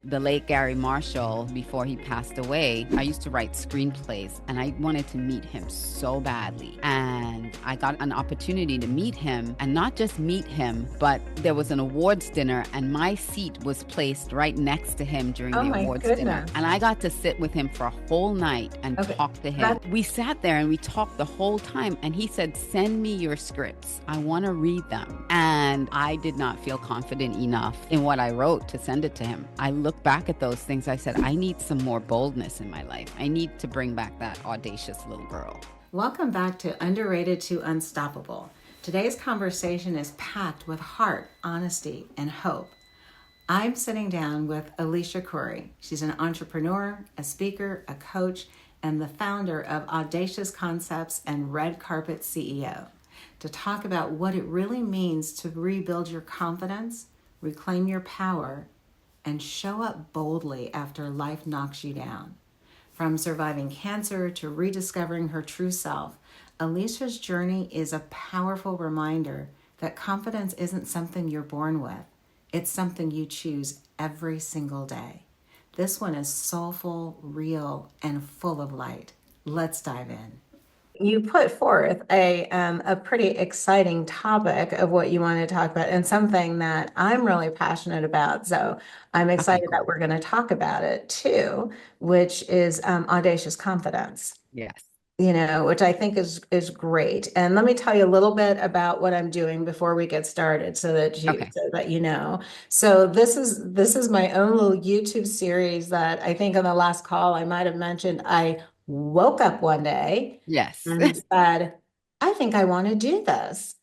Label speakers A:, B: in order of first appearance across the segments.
A: the late Gary Marshall, before he passed away, I used to write screenplays and I wanted to meet him so badly. And I got an opportunity to meet him, and not just meet him, but there was an awards dinner and my seat was placed right next to him during
B: Oh
A: the
B: my
A: awards dinner.
B: goodness.
A: And I got to sit with him for a whole night and
B: Okay.
A: talk to him. We sat there and we talked the whole time. And he said, send me your scripts. I want to read them. And I did not feel confident enough in what I wrote to send it to him. I look back at those things. I said, I need some more boldness in my life. I need to bring back that audacious little girl.
B: Welcome back to Underrated to Unstoppable. Today's conversation is packed with heart, honesty, and hope. I'm sitting down with Alicia Couri. She's an entrepreneur, a speaker, a coach, and the founder of Audacious Concepts and Red Carpet CEO, to talk about what it really means to rebuild your confidence, reclaim your power, and show up boldly after life knocks you down. From surviving cancer to rediscovering her true self, Alicia's journey is a powerful reminder that confidence isn't something you're born with. It's something you choose every single day. This one is soulful, real, and full of light. Let's dive in. You put forth a pretty exciting topic of what you want to talk about, and something that I'm really passionate about. So I'm excited that we're going to talk about it too, which is audacious confidence.
A: Yes.
B: Which I think is great. And let me tell you a little bit about what I'm doing before we get started, so that you know. So this is my own little YouTube series that I think on the last call I might have mentioned. I woke up one day,
A: yes,
B: and said, I think I want to do this.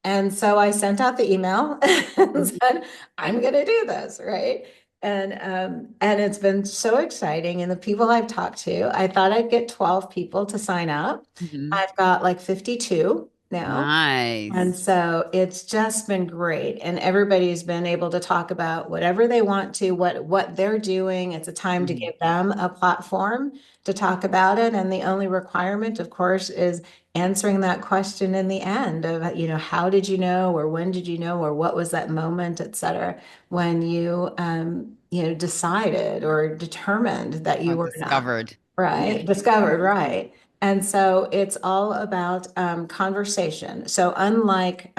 B: And so I sent out the email and said, I'm going to do this, right? And it's been so exciting. And the people I've talked to, I thought I'd get 12 people to sign up. I've got like 52 now.
A: Nice.
B: And so it's just been great. And everybody's been able to talk about whatever they want to, what they're doing. It's a time to give them a platform to talk about it. And the only requirement, of course, is answering that question in the end of, how did you know, or when did you know, or what was that moment, et cetera, when you, decided or determined that you were
A: discovered.
B: Right. Discovered, right. And so it's all about conversation. So unlike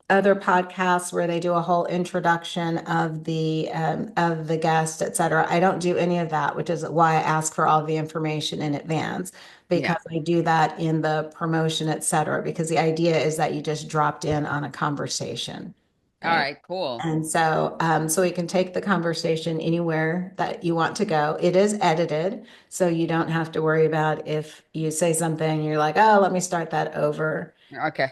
B: other podcasts where they do a whole introduction of the guest, et cetera, I don't do any of that, which is why I ask for all the information in advance, because I do that in the promotion, et cetera, because the idea is that you just dropped in on a conversation.
A: All right, cool.
B: And so, so we can take the conversation anywhere that you want to go. It is edited, so you don't have to worry about if you say something, you're like, oh, let me start that over.
A: Okay.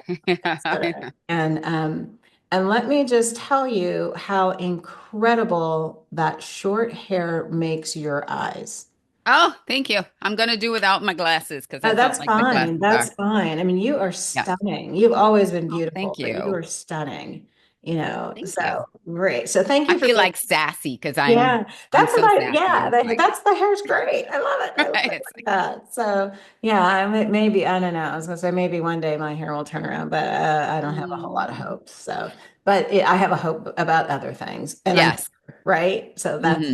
B: And let me just tell you how incredible that short hair makes your eyes.
A: Oh, thank you. I'm going to do without my glasses because
B: That's fine. That's fine. I mean, you are stunning. You've always been beautiful.
A: Thank you.
B: But you are stunning.
A: Thank you.
B: Great. So thank you
A: I feel like sassy because that's
B: the hair's great. I love it. I love it like that. So maybe, I don't know. I was gonna say maybe one day my hair will turn around, but I don't have a whole lot of hope. So, but I have a hope about other things. And right. So that's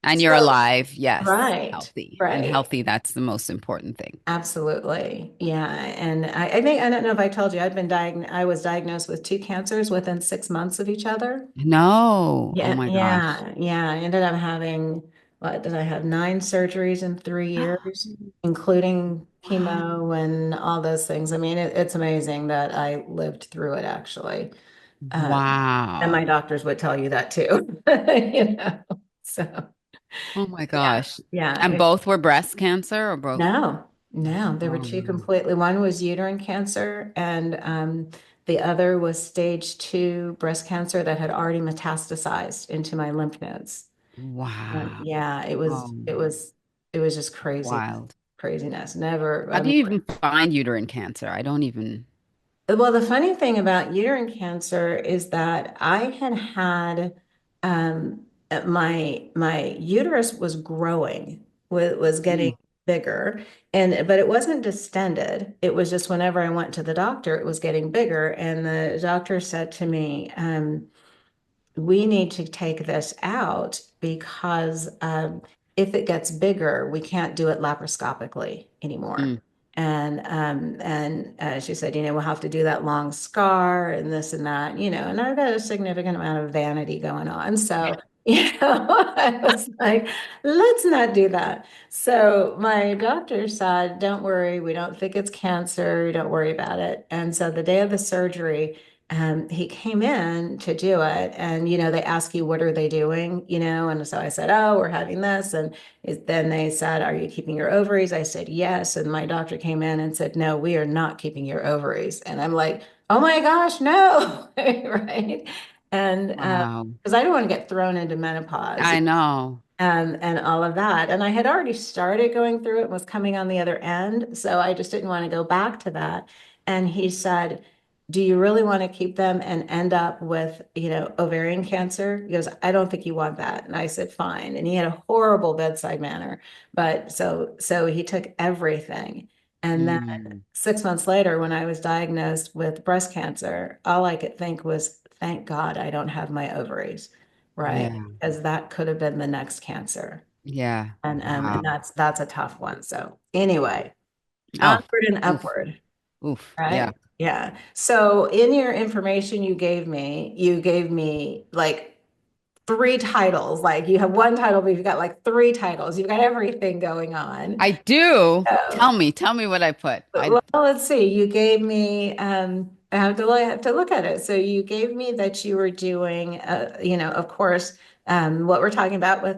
A: and you're alive. Yes.
B: Right.
A: Healthy.
B: Right.
A: And healthy. That's the most important thing.
B: Absolutely. Yeah. And I think, I don't know if I told you, I was diagnosed with 2 cancers within 6 months of each other.
A: No.
B: Yeah.
A: Oh my gosh.
B: Yeah. I ended up having, what did I have? 9 surgeries in 3 years, including chemo and all those things. I mean, it's amazing that I lived through it, actually.
A: Wow.
B: And my doctors would tell you that too, so.
A: Oh my gosh.
B: Yeah.
A: And both were breast cancer or both?
B: No, there were 2 completely. One was uterine cancer, and the other was stage 2 breast cancer that had already metastasized into my lymph nodes.
A: Wow.
B: Yeah, it was just crazy.
A: Wild.
B: Craziness. Never.
A: How do you even find uterine cancer? I don't even.
B: Well, the funny thing about uterine cancer is that I had my uterus was growing, was getting bigger, but it wasn't distended. It was just whenever I went to the doctor, it was getting bigger. And the doctor said to me, we need to take this out because if it gets bigger, we can't do it laparoscopically anymore.
A: Mm.
B: And she said, we'll have to do that long scar and this and that, and I've got a significant amount of vanity going on. So, I was like, let's not do that. So my doctor said, don't worry, we don't think it's cancer, don't worry about it. And so the day of the surgery, he came in to do it, and they ask you, what are they doing, and so I said, oh, we're having this. And then they said, are you keeping your ovaries? I said yes. And my doctor came in and said, no, we are not keeping your ovaries. And I'm like, oh my gosh, no. Right. And
A: Wow.
B: because I don't want to get thrown into menopause
A: I know.
B: and all of that. And I had already started going through it, was coming on the other end. So I just didn't want to go back to that. And he said, do you really want to keep them and end up with, ovarian cancer? He goes, I don't think you want that. And I said, fine. And he had a horrible bedside manner. But so he took everything. And then
A: Mm.
B: 6 months later, when I was diagnosed with breast cancer, all I could think was, thank God I don't have my ovaries. Right.
A: Yeah.
B: Because that could have been the next cancer.
A: Yeah.
B: And
A: Wow.
B: that's a tough one. So anyway,
A: Oh,
B: onward and
A: oof.
B: upward.
A: Oof. Yeah.
B: Right. Yeah. So in your information you gave me like three titles. Like you have one title, but you've got like three titles. You've got everything going on.
A: I do.
B: So,
A: Tell me what I put. I
B: well, let's see. You gave me, I have to look at it. So you gave me that you were doing, of course, what we're talking about with,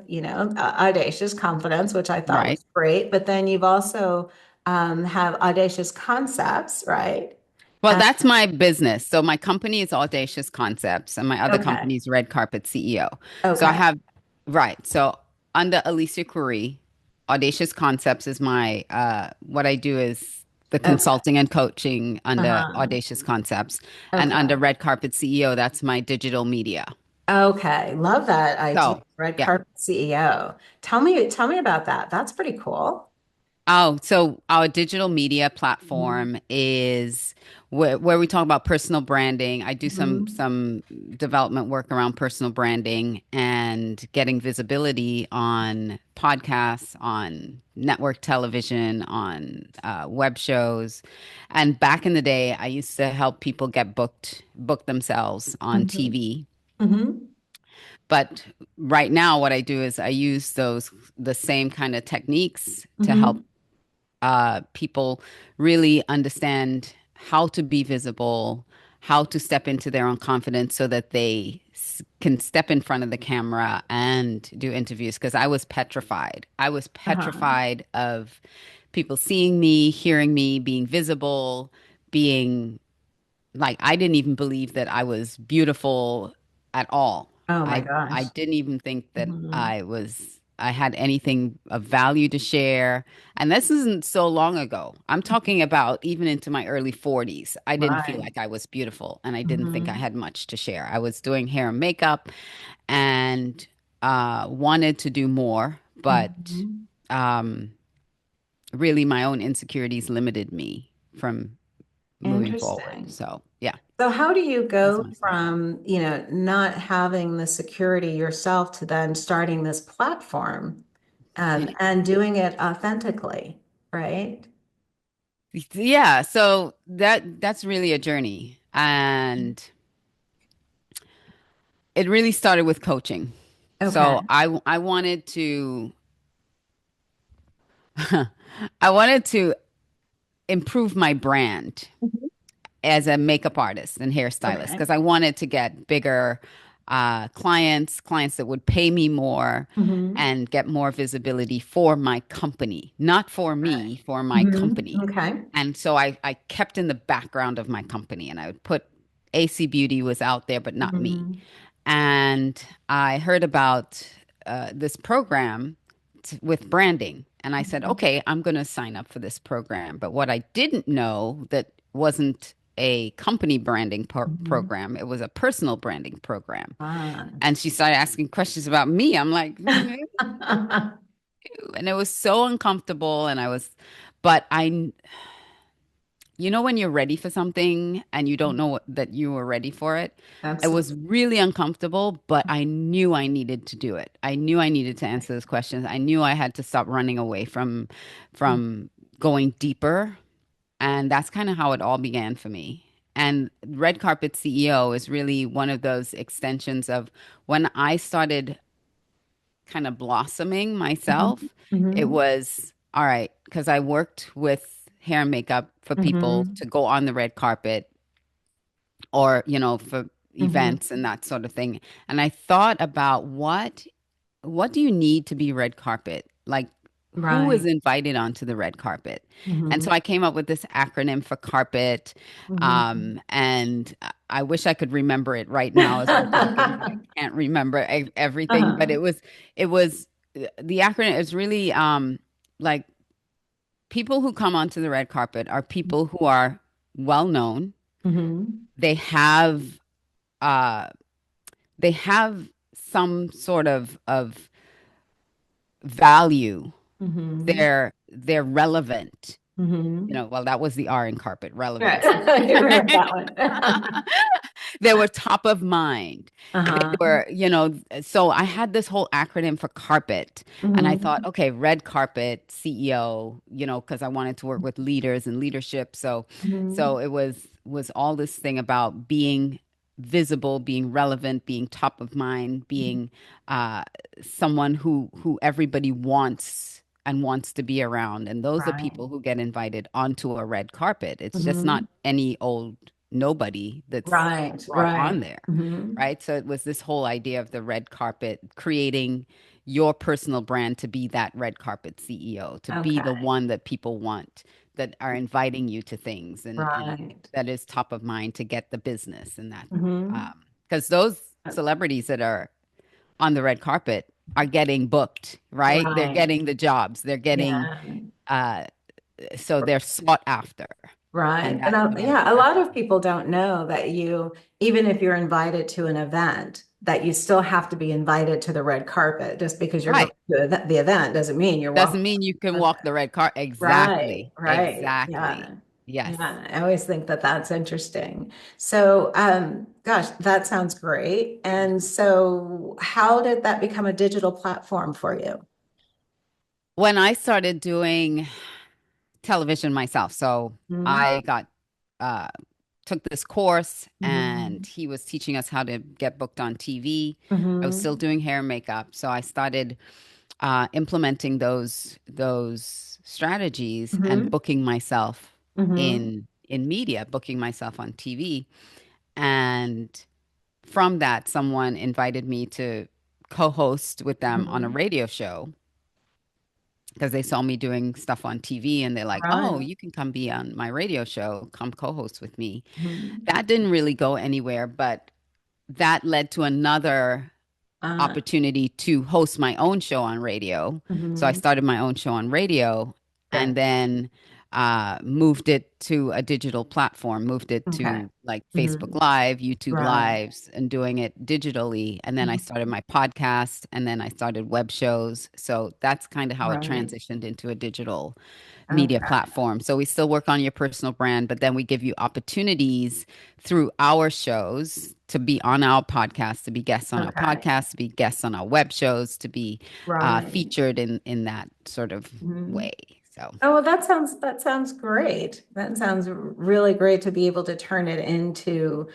B: Audacious Confidence, which I thought
A: right.
B: was great. But then you've also have Audacious Concepts, right?
A: Well,
B: Uh,
A: that's my business. So my company is Audacious Concepts and my other
B: okay.
A: company is Red Carpet CEO. So I
B: Okay.
A: have, right. So under Alicia Couri, Audacious Concepts is my, what I do is the
B: Okay.
A: consulting and coaching under
B: Uh-huh.
A: Audacious Concepts. And
B: Okay.
A: under Red Carpet CEO, that's my digital media.
B: Okay. Love that idea.
A: So,
B: Red
A: yeah.
B: Carpet CEO. Tell me about that. That's pretty cool.
A: Oh, so our digital media
B: Mhm.
A: platform is where we talk about personal branding. I do
B: Mhm.
A: some development work around personal branding and getting visibility on podcasts, on network television, on web shows. And back in the day, I used to help people book themselves on
B: Mhm.
A: TV.
B: Mhm.
A: But right now, what I do is I use the same kind of techniques to help
B: Mhm.
A: people really understand how to be visible, how to step into their own confidence so that they can step in front of the camera and do interviews. Because I was petrified. I was
B: Uh-huh.
A: petrified of people seeing me, hearing me, being visible, being like, I didn't even believe that I was beautiful at all.
B: Oh my
A: I
B: gosh.
A: didn't even think that
B: Mhm.
A: I had anything of value to share. And this isn't so long ago. I'm talking about even into my early 40s. I didn't feel
B: Right.
A: like I was beautiful and I didn't think I
B: Mhm.
A: had much to share. I was doing hair and makeup and wanted to do more, but
B: Mhm.
A: um, really my own insecurities limited me from moving forward.
B: Interesting.
A: So, yeah.
B: So how do you
A: That's
B: go
A: my story.
B: from, not having the security yourself to then starting this platform and doing it authentically, right?
A: Yeah, so that's really a journey. And it really started with coaching.
B: Okay.
A: So I wanted to I wanted to improve my brand
B: Mhm.
A: as a makeup artist and hairstylist
B: Okay.
A: because I wanted to get bigger clients that would pay me more
B: Hmm.
A: and get more visibility for my company, not for
B: Right.
A: me, for my
B: Hmm.
A: company.
B: Okay.
A: And so I kept in the background of my company and I would put AC Beauty was out there, but not me.
B: Hmm.
A: And I heard about this program with branding. And I said, okay, I'm going to sign up for this program. But what I didn't know that wasn't a company branding
B: Hmm.
A: program, it was a personal branding program.
B: Ah.
A: And she started asking questions about me. I'm like, and it was so uncomfortable. And but you know when you're ready for something and you don't know that you were ready for it? It was
B: Absolutely.
A: really uncomfortable, but I knew I needed to do it. I knew I needed to answer those questions. I knew I had to stop running away from going deeper. And that's kind of how it all began for me. And Red Carpet CEO is really one of those extensions of when I started kind of blossoming
B: Mm-hmm.
A: myself. It
B: Mm-hmm.
A: was all right because I worked with hair and makeup for people
B: Mm-hmm.
A: to go on the red carpet or, for
B: Mm-hmm.
A: events and that sort of thing. And I thought about what do you need to be red carpet? Like, who is
B: Right.
A: invited onto the red carpet? And
B: Mm-hmm.
A: so I came up with this acronym for carpet.
B: Mm-hmm.
A: And I wish I could remember it right now as we're talking, but I can't remember everything. But
B: Uh-huh.
A: it was the acronym is really like people who come onto the red carpet are people who are well known.
B: Mm-hmm.
A: They have uh, they have some sort of value.
B: Mm-hmm.
A: They're relevant.
B: Mm-hmm.
A: Well, that was the R in carpet,
B: Right.
A: relevancy.
B: You remember that one.
A: They were top of mind. They
B: Uh-huh.
A: were, so I had this whole acronym for carpet, and I thought,
B: Mm-hmm.
A: okay, red carpet CEO, because I wanted to work with leaders and leadership. So
B: Mm-hmm.
A: it was all this thing about being visible, being relevant, being top of mind, being uh, someone who everybody wants to be around. And those are
B: Right.
A: people who get invited onto a red carpet. It's just not
B: Mm-hmm.
A: any old nobody that's
B: Right.
A: brought on
B: Right.
A: there,
B: Mm-hmm.
A: right? So it was this whole idea of the red carpet, creating your personal brand to be that red carpet CEO, to be the
B: Okay.
A: one that people want, that are inviting you to things and
B: Right.
A: that is top of mind to get the business and that.
B: Mm-hmm.
A: Because those celebrities that are on the red carpet are getting booked, right? They're
B: Right.
A: getting the jobs. They're getting
B: Yeah.
A: uh so they're sought after.
B: Right.
A: And
B: And
A: that's where
B: yeah, a lot of people don't know that even if you're invited to an event, that you still have to be invited to the red carpet. Just because you're going
A: right.
B: to the event doesn't mean you're
A: Doesn't
B: walking.
A: mean you can walk the red carpet.
B: Right,
A: Exactly.
B: right.
A: Exactly.
B: Yeah.
A: Yes.
B: Yeah. I always think that that's interesting. So, gosh, that sounds great. And so, how did that become a digital platform for you?
A: When I started doing television myself, so
B: Mm-hmm.
A: I got uh took this course and
B: Mm-hmm.
A: he was teaching us how to get booked on TV. I was still
B: Mm-hmm.
A: doing hair and makeup, so I started implementing those strategies and
B: Mm-hmm.
A: booking myself
B: Mm-hmm.
A: in media, booking myself on TV. And from that, someone invited me to co-host with them on a
B: Mm-hmm.
A: radio show because they saw me doing stuff on TV and they're like, "Oh,
B: Right.
A: you can come be on my radio show, come co-host with me."
B: Mm-hmm.
A: That didn't really go anywhere, but that led to another
B: Uh,
A: opportunity to host my own show on radio. So I
B: mm-hmm.
A: started my own show on radio and
B: Good.
A: then moved it to a digital platform, moved it
B: Okay.
A: to like Facebook
B: Mm-hmm.
A: Live, YouTube
B: Right.
A: Lives, and doing it digitally. And then I started
B: Mhm.
A: my podcast and then I started web shows. So that's kind of how it
B: Right.
A: transitioned into a digital media
B: Okay.
A: platform. So we still work on your personal brand, but then we give you opportunities through our shows to be on our podcast, to be guests on our
B: Okay.
A: podcast, to be guests on our web shows, to be
B: Right.
A: featured in that sort of
B: Mhm.
A: way. So
B: Oh, well, that sounds great. That sounds really great to be able to turn it into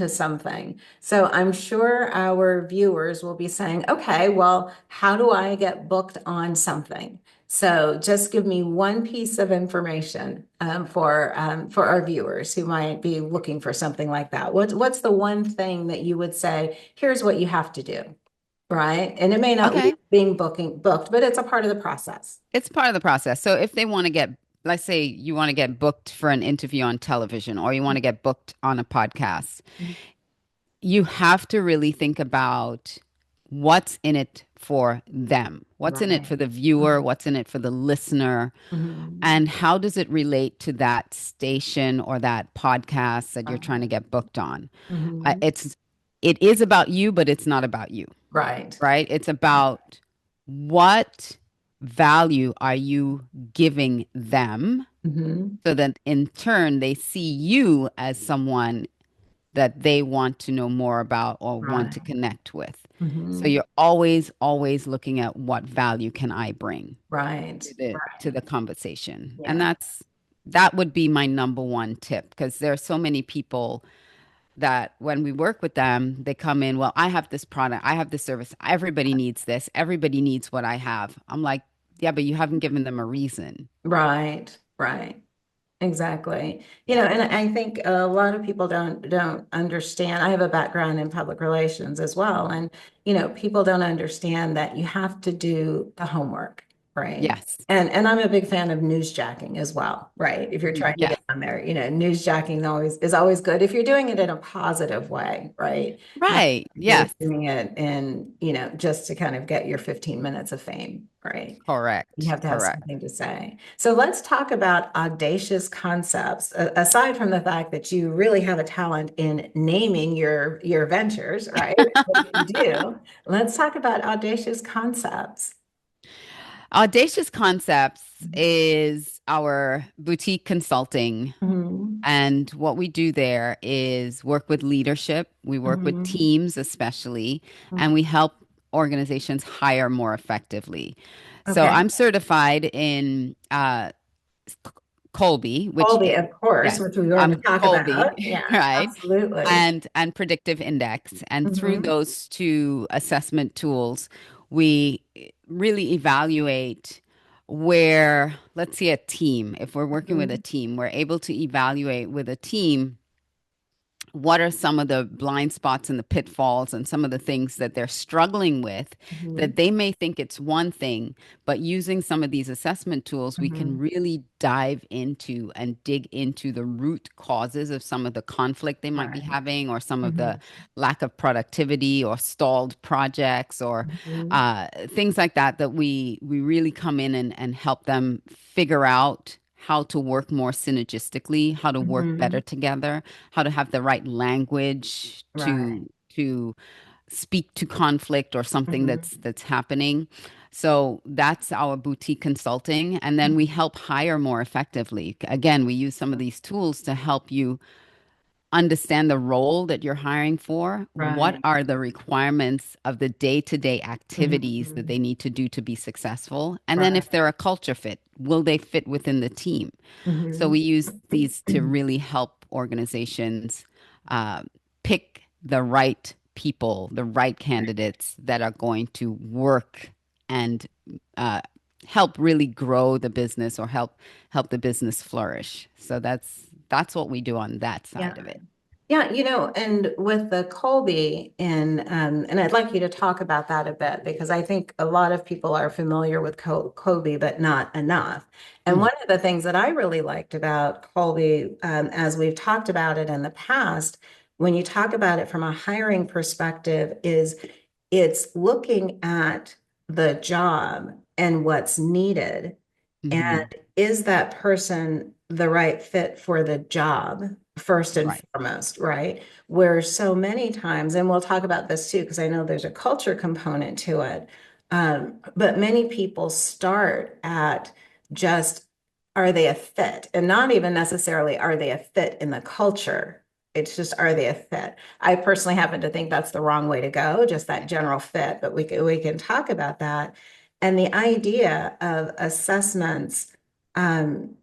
B: something. So I'm sure our viewers will be saying, okay, well, how do I get booked on something? So just give me one piece of information for our viewers who might be looking for something like that. What's the one thing that you would say, here's what you have to do, right? And it may not
A: okay,
B: leave being booking booked, but it's a part of the process.
A: it's part of the process. So if they want to get, let's say you want to get booked for an interview on television or you want to get booked on a podcast, you have to really think about what's in it for them. What's in it
B: Right.
A: for the viewer? What's in it for the listener?
B: Mhm.
A: And how does it relate to that station or that podcast that you're trying to
B: Okay.
A: get booked on?
B: Mhm.
A: It is about you, but it's not about you,
B: Right.
A: right? It's about what value are you giving them?
B: Mm-hmm.
A: So that in turn, they see you as someone that they want to know more about or want to
B: Right.
A: connect with. So
B: Mm-hmm.
A: you're always, always looking at what value can I bring
B: Right.
A: to
B: Right.
A: the conversation. And
B: Yeah.
A: that would be my number one tip because there are so many people that when we work with them, they come in, well, I have this product, I have this service, everybody needs this, everybody needs what I have. I'm like, yeah, but you haven't given them a reason.
B: Right. Right. Exactly.
A: Yeah.
B: And I think a lot of people don't understand. I have a background in public relations as well, and people don't understand that you have to do the homework, right?
A: Yes.
B: And I'm a big fan of newsjacking as well, right? If you're
A: Mhm.
B: trying to
A: Yes.
B: get on there, newsjacking always is always good if you're doing it in a positive way, right? Not
A: Right.
B: if you're
A: Yes.
B: doing it in, just to kind of get your 15 minutes of fame, right? You
A: Correct.
B: have to have
A: Correct.
B: something to say. So let's talk about audacious concepts. Aside from the fact that you really have a talent in naming your ventures, right? What you do. Let's talk about audacious concepts.
A: Audacious Concepts is our boutique consulting.
B: Mhm.
A: And what we do there is work with leadership. We work with
B: Mhm.
A: teams, especially, and we help organizations hire more effectively. So
B: Okay.
A: I'm certified in Colby, which
B: Colby, of course,
A: yes,
B: which we were going to
A: I'm
B: talk
A: Colby,
B: about. Yeah,
A: right?
B: absolutely.
A: And predictive index. And through
B: Mhm.
A: those two assessment tools, we really evaluate where, let's see, a team, if we're working with a
B: Mhm.
A: team, we're able to evaluate with a team what are some of the blind spots and the pitfalls and some of the things that they're struggling with that
B: Mhm.
A: they may think it's one thing, but using some of these assessment tools, we can
B: Mhm.
A: really dive into and dig into the root causes of some of the conflict they might be
B: Right.
A: having or some of the
B: Mhm.
A: lack of productivity or stalled projects or
B: Mhm.
A: things like that that we really come in and help them figure out how to work more synergistically, how to work better
B: Mhm.
A: together, how to have the right language
B: Right.
A: to speak to conflict or something
B: Mhm.
A: that's happening. So that's our boutique consulting, and then we help hire more effectively. Again, we use some of these tools to help you understand the role that you're hiring for. What
B: Right.
A: are the requirements of the day-to-day activities that
B: Mhm.
A: they need to do to be successful? And then
B: Right.
A: if they're a culture fit, will they fit within the team? So
B: Mhm.
A: we use these to really help organizations uh, pick the right people, the right candidates that are going to work and uh, help really grow the business or help the business flourish. So that's what we do on that
B: Yeah.
A: side of it.
B: Yeah, and with the Colby and I'd like you to talk about that a bit because I think a lot of people are familiar with Colby, but not enough. And
A: Mm,
B: one of the things that I really liked about Colby, as we've talked about it in the past, when you talk about it from a hiring perspective, is it's looking at the job and what's needed and
A: mhm.
B: is that person the right fit for the job, first and
A: Right.
B: foremost, right? Where so many times, and we'll talk about this too, because I know there's a culture component to it. But many people start at just are they a fit? And not even necessarily are they a fit in the culture. It's just are they a fit? I personally happen to think that's the wrong way to go, just that general fit, but we can talk about that. And the idea of assessments um,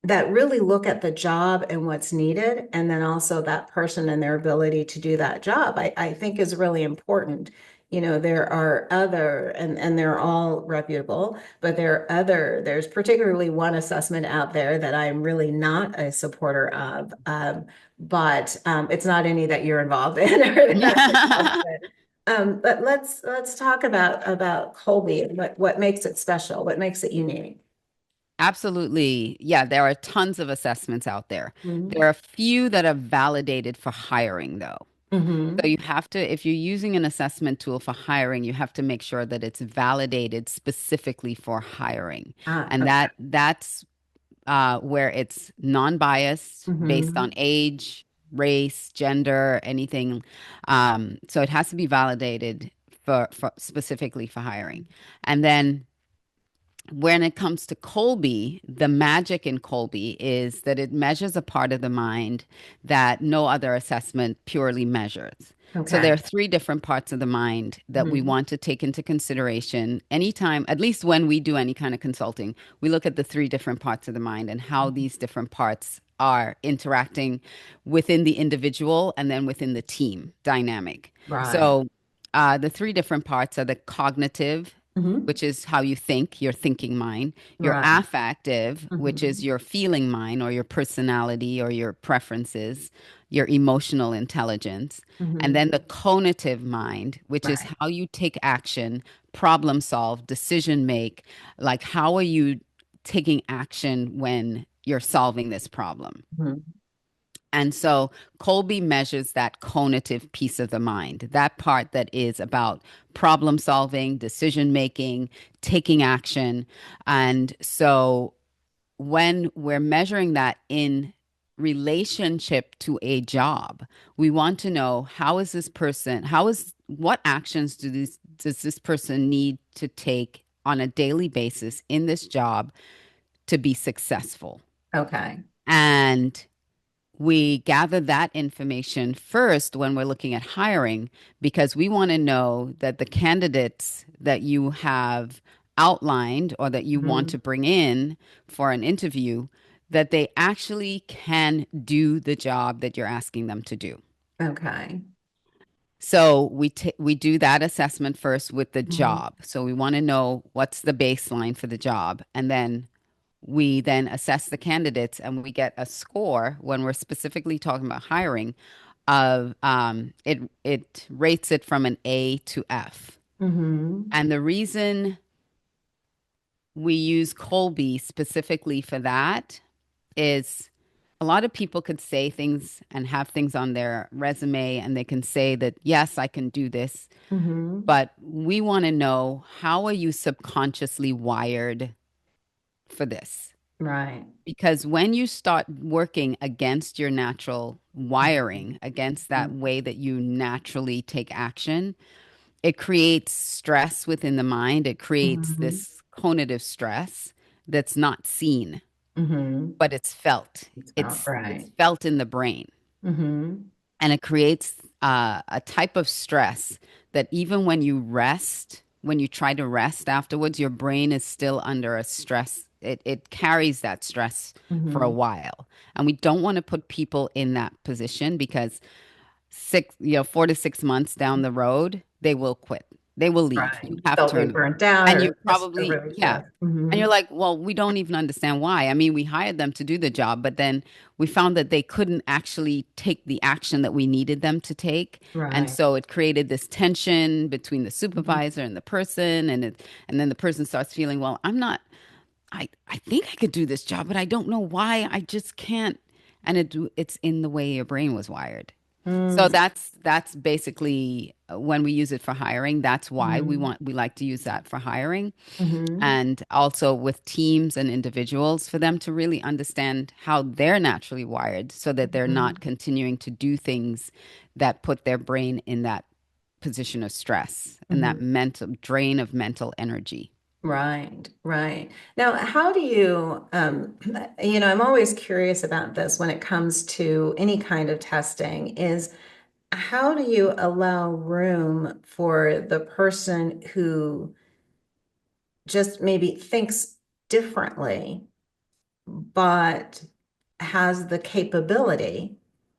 B: that really look at the job and what's needed, and then also that person and their ability to do that job, I think is really important. There are other, and they're all reputable, but there's particularly one assessment out there that I'm really not a supporter of. But it's not any that you're involved in or that I'm involved in. But let's talk about Colby and what makes it special, what makes it unique.
A: Absolutely. Yeah, there are tons of assessments out there. There
B: Mhm.
A: are a few that are validated for hiring, though. So
B: Mhm.
A: you have to, if you're using an assessment tool for hiring, you have to make sure that it's validated specifically for hiring. And
B: Okay.
A: that's where it's non-biased based on
B: Mhm.
A: age, race, gender, anything. So it has to be validated for specifically for hiring. And then When it comes to Colby, the magic in Colby is that it measures a part of the mind that no other assessment purely measures. So there
B: Okay.
A: are three different parts of the mind that we
B: Mhm.
A: want to take into consideration anytime, at least when we do any kind of consulting. We look at the three different parts of the mind and how these different parts are interacting within the individual and then within the team dynamic.
B: Right.
A: So the three different parts are the cognitive,
B: Hmm.
A: which is how you think, your thinking mind, your
B: Right.
A: affective, which is
B: Hmm.
A: your feeling mind or your personality or your preferences, your emotional intelligence, and
B: Hmm.
A: then the cognitive mind, which is
B: Right.
A: how you take action, problem solve, decision make, like how are you taking action when you're solving this problem.
B: Mhm.
A: And so Colby measures that cognitive piece of the mind, that part that is about problem solving, decision making, taking action. And so when we're measuring that in relationship to a job, we want to know what actions does this person need to take on a daily basis in this job to be successful.
B: Okay.
A: And we gather that information first when we're looking at hiring because we want to know that the candidates that you have outlined or that you want to
B: Hmm.
A: bring in for an interview that they actually can do the job that you're asking them to do.
B: Okay.
A: So we do that assessment first with the
B: Hmm.
A: job. So we want to know what's the baseline for the job and then we then assess the candidates and we get a score when we're specifically talking about hiring of it rates it from an A to F.
B: Hmm.
A: And the reason we use Colby specifically for that is a lot of people could say things and have things on their resume and they can say that yes, I can do this,
B: Hmm.
A: but we want to know how are you subconsciously wired for this?
B: Right.
A: Because when you start working against your natural wiring, against that
B: Mhm.
A: way that you naturally take action, it creates stress within the mind. It creates
B: Mhm.
A: this cognitive stress that's not seen,
B: Mhm.
A: but it's felt.
B: It's about
A: It's
B: right.
A: felt in the brain.
B: Mhm.
A: And it creates a type of stress that even when you rest, when you try to rest afterwards, your brain is still under a stress. It carries that stress for a
B: Mhm.
A: while. And we don't want to put people in that position because 4 to 6 months down the road, they will quit. They will leave.
B: Right.
A: You have
B: They'll be
A: turnover.
B: burnt out
A: And you
B: or just
A: probably,
B: overly
A: yeah.
B: stressed.
A: And you're
B: Mhm.
A: like, well, we don't even understand why. I mean, we hired them to do the job, but then we found that they couldn't actually take the action that we needed them to take. And
B: Right.
A: so it created this tension between the
B: Mhm.
A: supervisor and the person. And then the person starts feeling, well, I think I could do this job, but I don't know why I just can't. And it's in the way your brain was wired. So
B: Mm.
A: that's basically when we use it for hiring. That's why
B: Mhm.
A: we like to use that for hiring,
B: Mhm.
A: and also with teams and individuals for them to really understand how they're naturally wired, so that they're not
B: Mhm.
A: continuing to do things that put their brain in that position of stress and that
B: Mhm.
A: mental drain of mental energy.
B: Right, right. Now, how do you, I'm always curious about this when it comes to any kind of testing, is how do you allow room for the person who just maybe thinks differently, but has the capability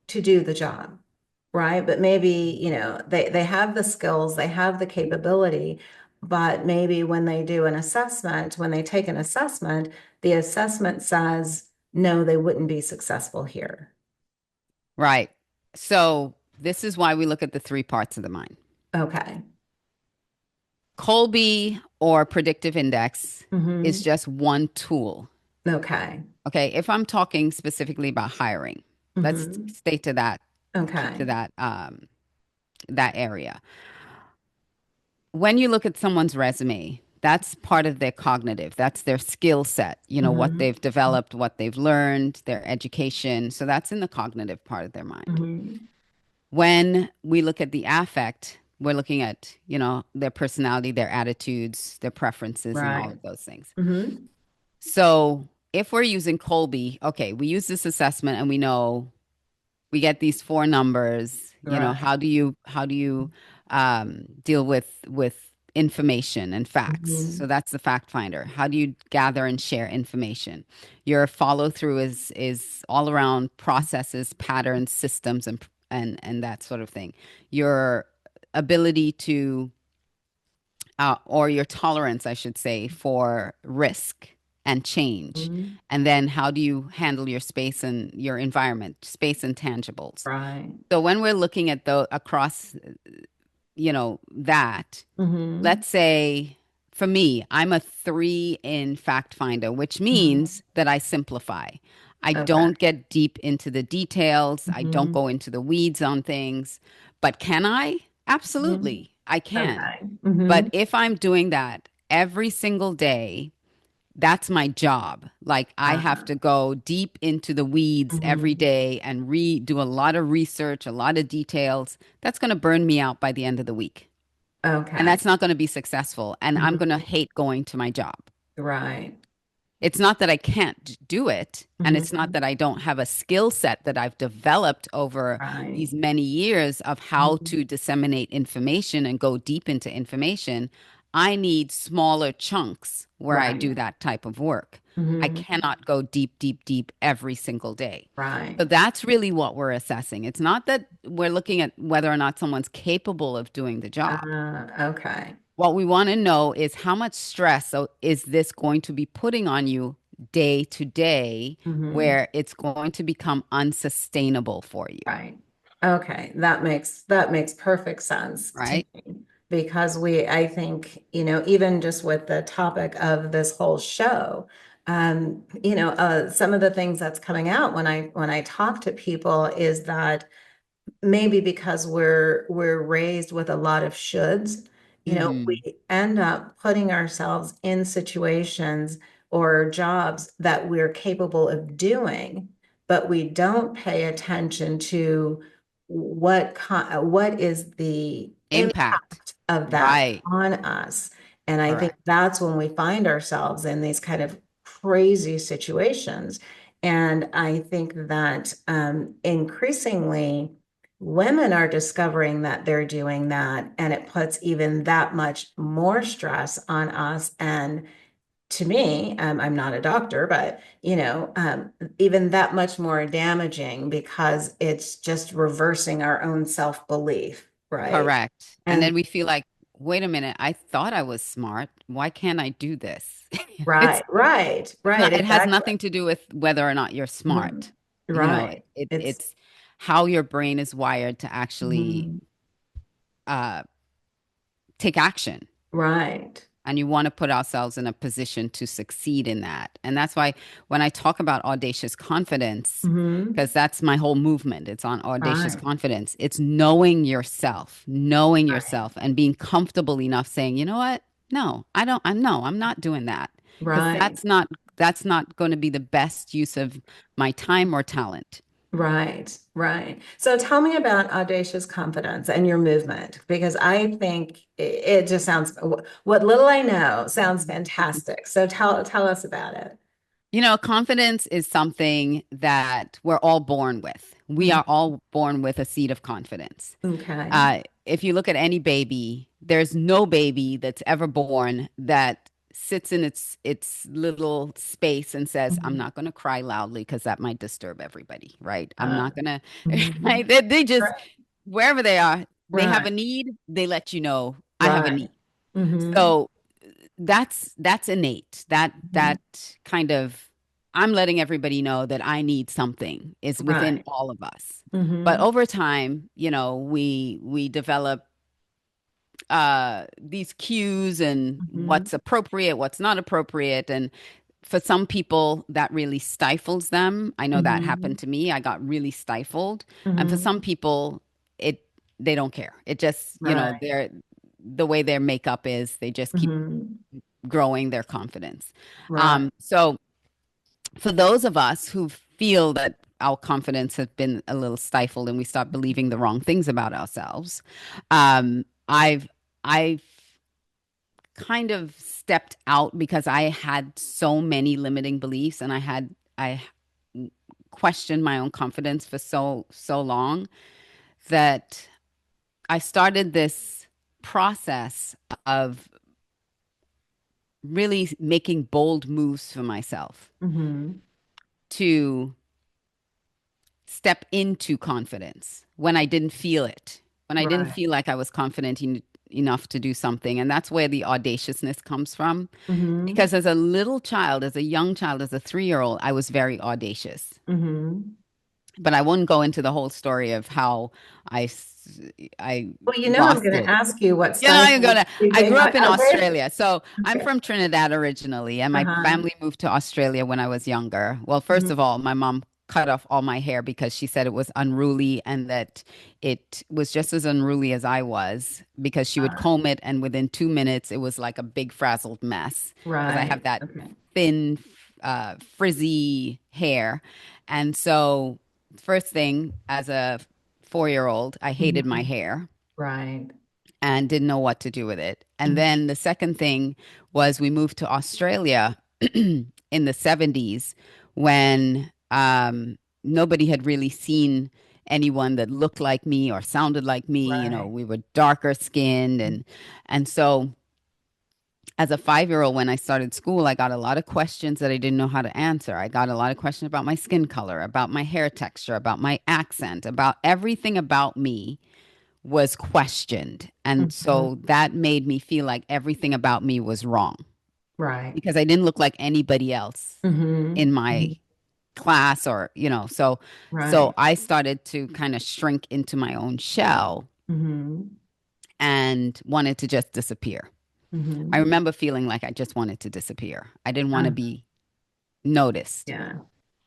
B: to do the job, right? But maybe, they have the skills, they have the capability, but maybe when they do an assessment, when they take an assessment, the assessment says, no, they wouldn't be successful here.
A: Right. So this is why we look at the three parts of the mind.
B: Okay.
A: Colby or predictive index is
B: Hmm.
A: just one tool.
B: Okay.
A: Okay, if I'm talking specifically about hiring, let's
B: Hmm.
A: stay to that, keep to
B: Okay.
A: that area. When you look at someone's resume, that's part of their cognitive, that's their skill set, what
B: Hmm.
A: they've developed, what they've learned, their education. So that's in the cognitive part of their mind.
B: Hmm.
A: When we look at the affect, we're looking at, their personality, their attitudes, their preferences, and all
B: Right.
A: of those things.
B: Mm-hmm.
A: So if we're using Colby, okay, we use this assessment and we know we get these four numbers.
B: Right.
A: How do you deal with information and facts?
B: Mm-hmm.
A: So that's the fact finder. How do you gather and share information? Your follow through is all around processes, patterns, systems, and that sort of thing. Your ability to or your tolerance, I should say, for risk and change.
B: Mm-hmm.
A: And then how do you handle your space and your environment, space and tangibles?
B: Right.
A: So when we're looking at the across, that,
B: Mm-hmm.
A: let's say for me, I'm a 3 in fact finder, which
B: Mm-hmm.
A: means that I simplify. I
B: Okay.
A: don't get deep into the details. I don't
B: Mm-hmm.
A: go into the weeds on things. But can I?
B: Mm-hmm.
A: Absolutely, I can.
B: Okay. Mm-hmm.
A: But if I'm doing that every single day, that's my job. Like I have
B: Uh-huh.
A: to go deep into the weeds every
B: Mm-hmm.
A: day and do a lot of research, a lot of details. That's going to burn me out by the end of the week. And
B: Okay.
A: that's not going to be successful. And I'm going to
B: Mm-hmm.
A: hate going to my job.
B: Right.
A: It's not that I can't do it, and it's not
B: Mm-hmm.
A: that I don't have a skill set that I've developed over
B: Right.
A: these many years of how
B: Mm-hmm.
A: to disseminate information and go deep into information. I need smaller chunks where I
B: Right.
A: do that type of work. I
B: Mm-hmm.
A: cannot go deep, deep, deep every single day.
B: Right.
A: So that's really what we're assessing. It's not that we're looking at whether or not someone's capable of doing the job.
B: Okay.
A: What we want to know is how much stress is this going to be putting on you day to day,
B: Mm-hmm.
A: where it's going to become unsustainable for you,
B: Right. Okay. That makes perfect sense to
A: right?
B: me because I think, even just with the topic of this whole show, some of the things that's coming out when I talk to people is that maybe because we're raised with a lot of shoulds,
A: Hmm.
B: we end up putting ourselves in situations or jobs that we're capable of doing, but we don't pay attention to what is the
A: Impact.
B: impact of that
A: Right.
B: on us. And I think
A: Correct.
B: that's when we find ourselves in these kind of crazy situations. And I think that increasingly, women are discovering that they're doing that, and it puts even that much more stress on us. And to me, I'm not a doctor, but even that much more damaging because it's just reversing our own self-belief, right?
A: Correct. And
B: And
A: then we feel like, wait a minute, I thought I was smart. Why can't I do this? It's
B: right, right,
A: it's
B: right,
A: not, it has
B: exactly.
A: nothing to do with whether or not you're
B: Mhm.
A: smart.
B: Right. It's
A: It's how your brain is wired to actually
B: mhm.
A: uh, take action.
B: Right.
A: And you want to put ourselves in a position to succeed in that. And that's why when I talk about audacious confidence,
B: Hmm.
A: because that's my whole movement, it's on audacious
B: Right.
A: confidence. It's knowing
B: Right.
A: yourself and being comfortable enough saying, you know what? No, I don't, I no, I'm not doing that. Because
B: Right.
A: that's not going to be the best use of my time or talent.
B: Right, right. So tell me about Audacious Confidence and your movement, because I think it just sounds, what little I know sounds fantastic. So tell us about it.
A: Confidence is something that we're all born with. We are
B: Mhm.
A: all born with a seed of confidence.
B: Okay.
A: If you look at any baby, there's no baby that's ever born that sits in its little space and says, "I'm
B: Mhm.
A: not going to cry loudly because that might disturb everybody." Right? I'm
B: Uh,
A: not gonna.
B: mhm.
A: Right? They just
B: Right,
A: wherever they are, they have
B: right,
A: a need. They let you know I have a
B: right.
A: need.
B: Hmm.
A: So that's innate. That kind of I'm letting everybody know that I need something is within
B: Right.
A: all of us. But
B: Hmm.
A: over time, we develop these cues and
B: Hmm.
A: what's appropriate, what's not appropriate. And for some people, that really stifles them. I know that happened
B: Hmm.
A: to me. I got really stifled. And for some
B: Hmm.
A: people, it they don't care. It just,
B: Right.
A: the way their makeup is, they just keep
B: Hmm.
A: growing their confidence.
B: Right.
A: So for those of us who feel that our confidence has been a little stifled and we start believing the wrong things about ourselves, I've kind of stepped out because I had so many limiting beliefs, and I questioned my own confidence for so long that I started this process of really making bold moves for myself
B: Mm-hmm.
A: to step into confidence when I didn't feel it, when I didn't
B: Right.
A: feel like I was confident enough to do something. And that's where the audaciousness comes from.
B: Mm-hmm.
A: Because as a little child, as a young child, as a 3-year old, I was very audacious.
B: Mm-hmm.
A: But I wouldn't go into the whole story of how I, s- I
B: Well, I'm
A: lost
B: going to
A: it.
B: ask you what
A: You know, I'm
B: stifles
A: gonna.
B: you
A: I
B: being
A: grew up in
B: audacious.
A: Australia, so I'm
B: Okay.
A: from Trinidad originally, and my
B: Uh-huh.
A: family moved to Australia when I was younger. Well, first
B: Mm-hmm.
A: of all, my mom cut off all my hair because she said it was unruly and that it was just as unruly as I was because she would comb it, and within 2 minutes, it was like a big frazzled mess because I have
B: Right.
A: that
B: Okay.
A: thin, frizzy hair, and so first thing as a 4-year old, I hated my
B: Mm-hmm.
A: hair
B: Right.
A: and didn't know what to do with it. And
B: Mm-hmm.
A: then the second thing was we moved to Australia in the 70s when nobody had really seen anyone that looked like me or sounded like me. You know,
B: Right.
A: we were darker skinned and so as a 5-year old, when I started school, I got a lot of questions that I didn't know how to answer. I got a lot of questions about my skin color, about my hair texture, about my accent, about everything about me was questioned. And
B: Mm-hmm.
A: so that made me feel like everything about me was wrong
B: Right.
A: because I didn't look like anybody else
B: Mm-hmm.
A: in
B: Mm-hmm.
A: my class or, so
B: Right.
A: I started to kind of shrink into my own shell
B: Mm-hmm.
A: and wanted to just disappear. I
B: Mm-hmm.
A: remember feeling like I just wanted to disappear. I didn't want to
B: Uh,
A: be noticed.
B: yeah.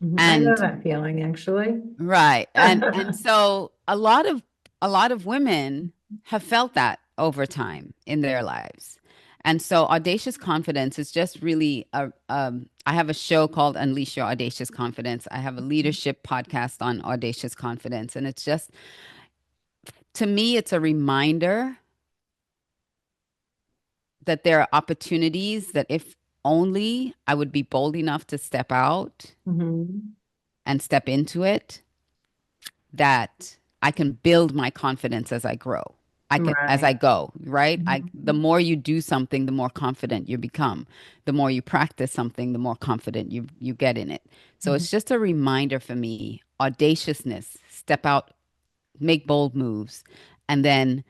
B: Mhm. I know
A: And
B: that feeling actually.
A: right. And so a lot of women have felt that over time in their lives. And so audacious confidence is just really I have a show called Unleash Your Audacious Confidence. I have a leadership podcast on audacious confidence, and it's just to me it's a reminder that there are opportunities that if only I would be bold enough to step out
B: Mm-hmm.
A: and step into it, that I can build my confidence as I grow. I can as I
B: Right.
A: go, right? The
B: Mhm.
A: more you do something, the more confident you become. The more you practice something, the more confident you get in it. So
B: Mhm.
A: it's just a reminder for me, audaciousness, step out, make bold moves, and then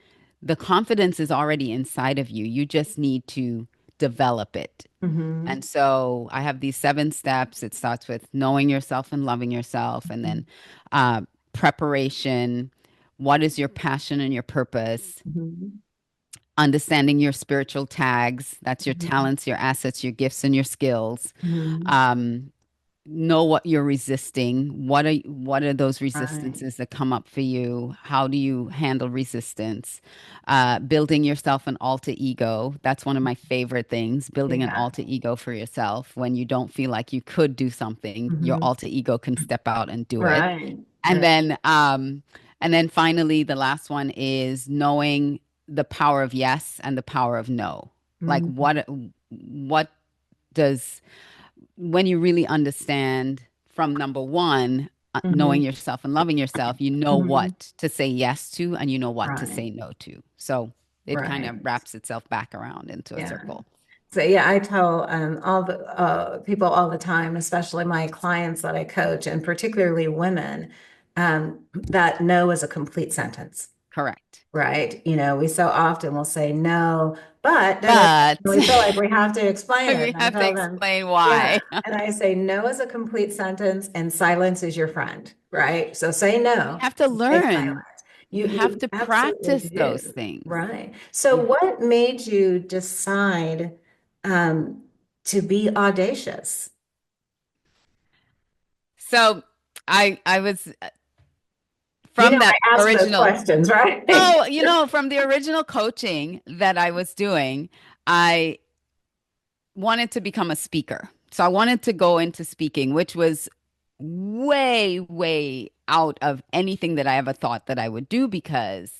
A: the confidence is already inside of you. You just need to develop it.
B: Mhm.
A: And so I have these 7 steps. It starts with knowing yourself and loving yourself, and then uh, preparation. What is your passion and your purpose?
B: Mhm.
A: Understanding your spiritual tags. That's your
B: Mhm.
A: talents, your assets, your gifts, and your skills.
B: Mhm.
A: Um, know what you're resisting. What are those
B: Right.
A: resistances that come up for you? How do you handle resistance? Building yourself an alter ego. That's one of my favorite things. Building an
B: Yeah.
A: alter ego for yourself when you don't feel like you could do something, your
B: Mhm.
A: alter ego can step out and do it.
B: Right.
A: And
B: Right.
A: then finally the last one is knowing the power of yes and the power of no. Like
B: Mhm.
A: what does when you really understand from number one, knowing
B: Mhm.
A: yourself and loving yourself, you know
B: Mhm.
A: what to say yes to and you know what to
B: Right.
A: say no to. So it kind
B: Right.
A: of wraps itself back around into a
B: Yeah.
A: circle.
B: So yeah, I tell all the people all the time, especially my clients that I coach, and particularly women, that no is a complete sentence.
A: Correct.
B: Right. We so often will say no, but da, da, da,
A: But
B: and we feel like we have to explain it.
A: we
B: And I
A: have to
B: tell them,
A: explain
B: yeah.
A: why.
B: And I say no is a complete sentence and silence is your friend. Right. So say
A: You
B: no,
A: have to
B: stay silent.
A: learn. You have
B: You
A: to
B: absolutely
A: practice those
B: do.
A: things.
B: Right. So
A: You
B: what made you decide um, to be audacious?
A: so I was from that
B: I ask those
A: original.
B: questions, right?
A: So, from the original coaching that I was doing, I wanted to become a speaker. So I wanted to go into speaking, which was way, way out of anything that I ever thought that I would do because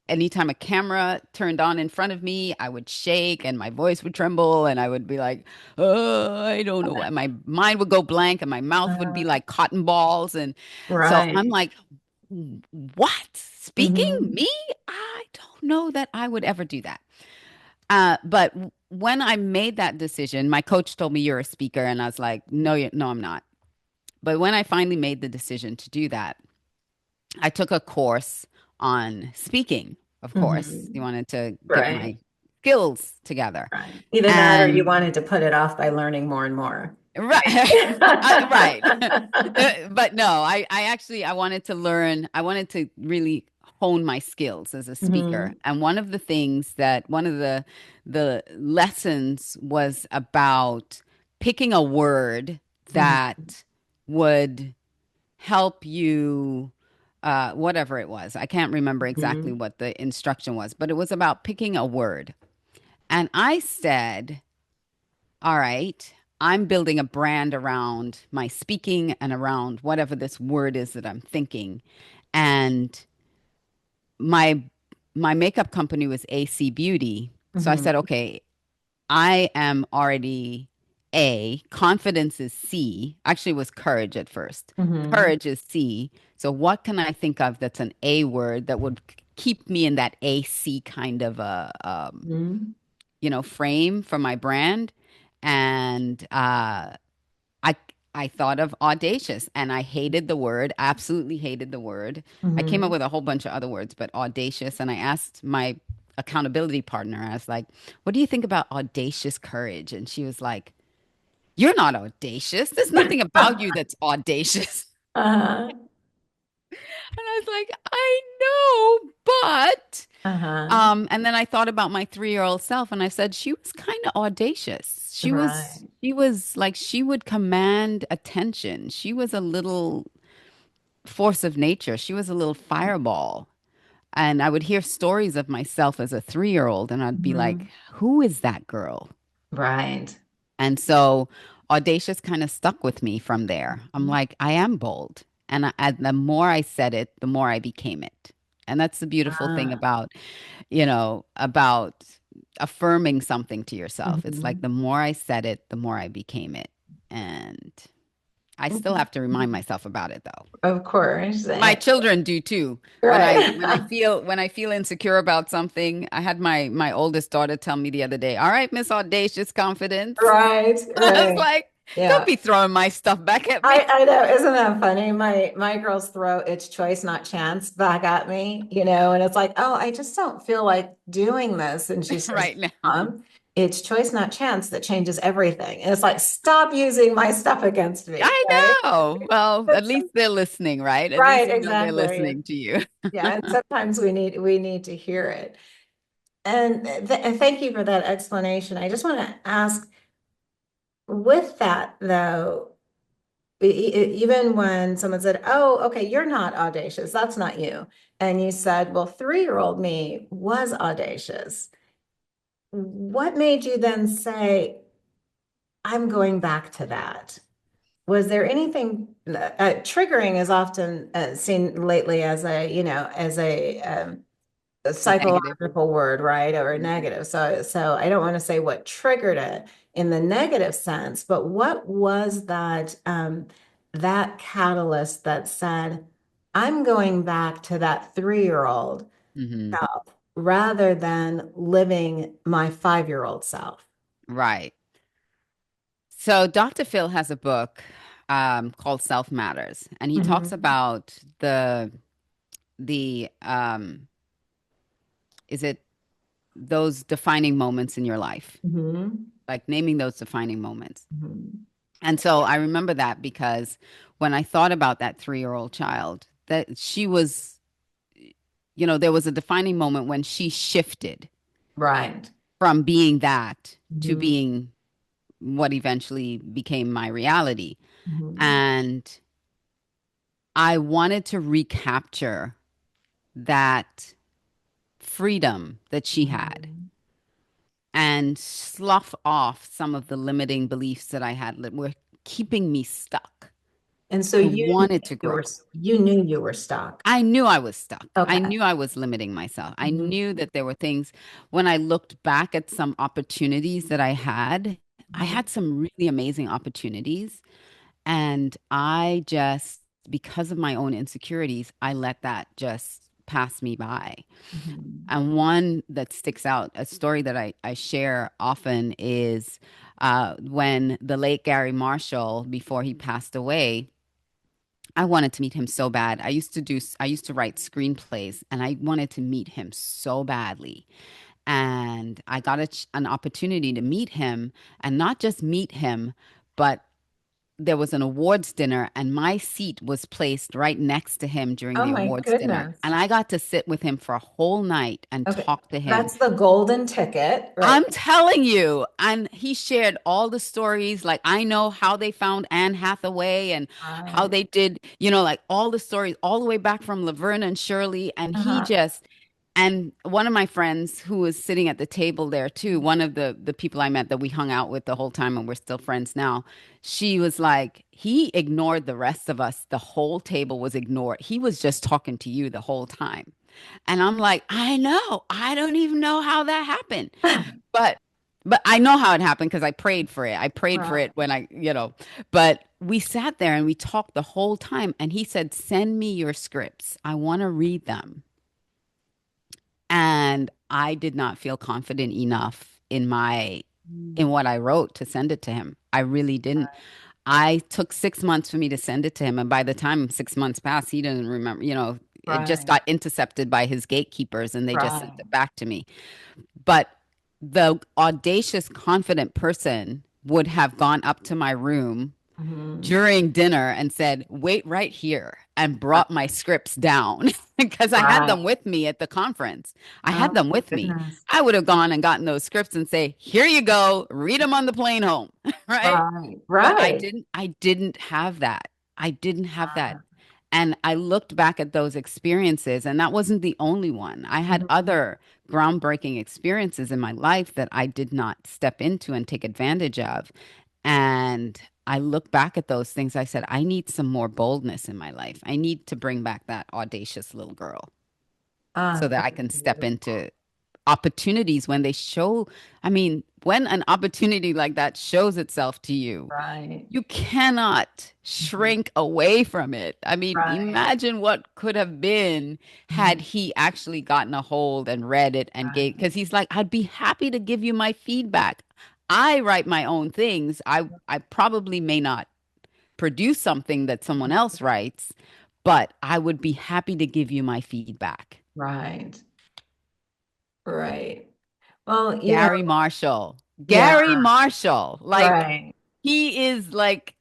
A: anytime a camera turned on in front of me, I would shake and my voice would tremble and I would be like, oh, I don't know. And my mind would go blank and my mouth would be
B: Uh,
A: like cotton balls. And so I'm
B: right.
A: like, what? Speaking?
B: Hmm.
A: Me? I don't know that I would ever do that. But when I made that decision, my coach told me you're a speaker, and I was like, no, no, I'm not. But when I finally made the decision to do that, I took a course on speaking. Of course, you
B: Hmm.
A: wanted to get
B: Right.
A: my skills together,
B: Right. Either that or you
A: and
B: wanted to put it off by learning more and more.
A: right, right. But no, I actually I wanted to learn. I wanted to really hone my skills as a speaker.
B: Hmm.
A: And one of the things that one of the lessons was about picking a word
B: Hmm.
A: that would help you. Whatever it was, I can't remember exactly
B: Hmm.
A: what the instruction was, but it was about picking a word. And I said, all right, I'm building a brand around my speaking and around whatever this word is that I'm thinking. And my my makeup company was AC Beauty. So I said,
B: Hmm.
A: okay, I am already A, confidence is C. Actually, it was courage at first.
B: Hmm.
A: Courage is C. So what can I think of that's an A word that would keep me in that AC kind of a
B: Hmm.
A: frame for my brand? And I I thought of audacious and I hated the word, absolutely hated the word. I came up
B: Hmm.
A: with a whole bunch of other words, but audacious. And I asked my accountability partner, I was like, what do you think about audacious courage? And she was like, you're not audacious. There's nothing about you that's audacious.
B: Uh-huh.
A: And I was like, I know, but
B: Uh-huh.
A: and then I thought about my 3-year-old self and I said she was kind of audacious.
B: Right.
A: She was like she would command attention. She was a little force of nature. She was a little fireball. And I would hear stories of myself as a 3-year-old and I'd be like,
B: Hmm.
A: who is that girl?
B: Right.
A: And so audacious kind of stuck with me from there. I'm like, I am bold. And the more I said it, the more I became it. And that's the beautiful thing
B: Ah.
A: about about affirming something to yourself. It's like
B: Mhm.
A: the more I said it, the more I became it. And I still
B: Mhm.
A: have to remind myself about it though.
B: Of course.
A: My children do too.
B: Right.
A: When I feel insecure about something, I had my oldest daughter tell me the other day, "All right, Miss Audacious Confidence."
B: Right.
A: I was
B: Right.
A: like, "Don't
B: Yeah.
A: be throwing my stuff back at me."
B: I know, isn't that funny? My girls throw it's choice, not chance back at me, and it's like, oh, I just don't feel like doing this. And she says,
A: Right now.
B: Mom, it's choice, not chance that changes everything. And it's like, stop using my stuff against me,
A: I
B: right?
A: know. Well, at
B: But
A: least they're listening, right? At least
B: right,
A: you know they're
B: exactly.
A: listening to you.
B: Yeah, and sometimes we need to hear it. And thank you for that explanation. I just want to ask, with that though, even when someone said, "Oh, okay, you're not audacious. That's not you," and you said, "Well, 3-year-old me was audacious." What made you then say, "I'm going back to that"? Was there anything triggering is often seen lately as a
A: Negative.
B: psychological word, right? Or a
A: Mhm.
B: negative. So I don't want to say what triggered it in the negative sense, but what was that catalyst that said, I'm going back to that 3-year-old
A: Mhm.
B: self rather than living my 5-year-old self?
A: Right. So Dr. Phil has a book called Self Matters, and he talks
B: Hmm.
A: about the is it those defining moments in your life,
B: Hmm.
A: like naming those defining moments.
B: Hmm.
A: And so I remember that because when I thought about that 3-year-old child, that she was, there was a defining moment when she shifted
B: Right.
A: from being that to
B: Hmm.
A: being what eventually became my reality.
B: Hmm.
A: And I wanted to recapture that freedom that she had
B: Hmm.
A: and slough off some of the limiting beliefs that I had that were keeping me stuck.
B: And so
A: I wanted to
B: you
A: grow.
B: were you knew you were stuck.
A: I knew I was stuck. I
B: Okay.
A: knew I was limiting myself. I
B: Mhm.
A: knew that there were things when I looked back at some opportunities that I
B: Mhm.
A: had some really amazing opportunities. And I just, because of my own insecurities, I let that just pass me by.
B: Mhm.
A: And one that sticks out, a story that I share often is when the late Gary Marshall, before he passed away, I wanted to meet him so bad. I used to write screenplays and I wanted to meet him so badly. And I got an opportunity to meet him and not just meet him, but there was an awards dinner and my seat was placed right next to him during
B: Oh
A: the
B: my
A: awards dinner.
B: goodness.
A: And I got to sit with him for a whole night and
B: Okay.
A: talk to him.
B: That's the golden ticket, right?
A: I'm telling you. And he shared all the stories. Like, I know how they found Anne Hathaway and how
B: Right.
A: they did, you know, like all the stories, all the way back from Laverne and Shirley. And
B: Uh-huh.
A: and one of my friends who was sitting at the table there too, one of the people I met that we hung out with the whole time and we're still friends now, she was like, he ignored the rest of us. The whole table was ignored. He was just talking to you the whole time. And I'm like, I know. I don't even know how that happened. But but I know how it happened because I prayed for it. I prayed for
B: Right.
A: it when but we sat there and we talked the whole time and he said, "Send me your scripts. I want to read them." And I did not feel confident enough in
B: Mm.
A: what I wrote to send it to him. I really didn't. I took 6 months for me to send it to him. And by the time 6 months passed, he didn't remember, it just
B: Right.
A: got intercepted by his gatekeepers and they just sent
B: Right.
A: it back to me. But the audacious, confident person would have gone up to my room
B: Mhm.
A: during dinner and said, "Wait right here," and brought my scripts down because I had
B: Right.
A: them with me at the conference. I
B: Oh
A: had them
B: my
A: with me.
B: goodness.
A: I would have gone and gotten those scripts and say, "Here you go, read them on the plane home." Right?
B: Right.
A: But
B: Right.
A: I didn't have that. I didn't have that.
B: Wow.
A: And I looked back at those experiences, and that wasn't the only one. I had
B: Mhm.
A: other groundbreaking experiences in my life that I did not step into and take advantage of. And I look back at those things. I said, I need some more boldness in my life. I need to bring back that audacious little girl so
B: Ah,
A: that I
B: that's
A: can step
B: beautiful.
A: into opportunities when they show. I mean, when an opportunity like that shows itself to you,
B: Right.
A: you cannot
B: Mhm.
A: shrink away from it. I mean,
B: Right.
A: imagine what could have been had
B: Mhm.
A: he actually gotten a hold and read it and gave,
B: Right.
A: because he's like, I'd be happy to give you my feedback. I write my own things. I probably may not produce something that someone else writes, but I would be happy to give you my feedback.
B: Right. Right. Well,
A: Gary Marshall.
B: yeah,
A: Gary Marshall. Like,
B: right.
A: he is like,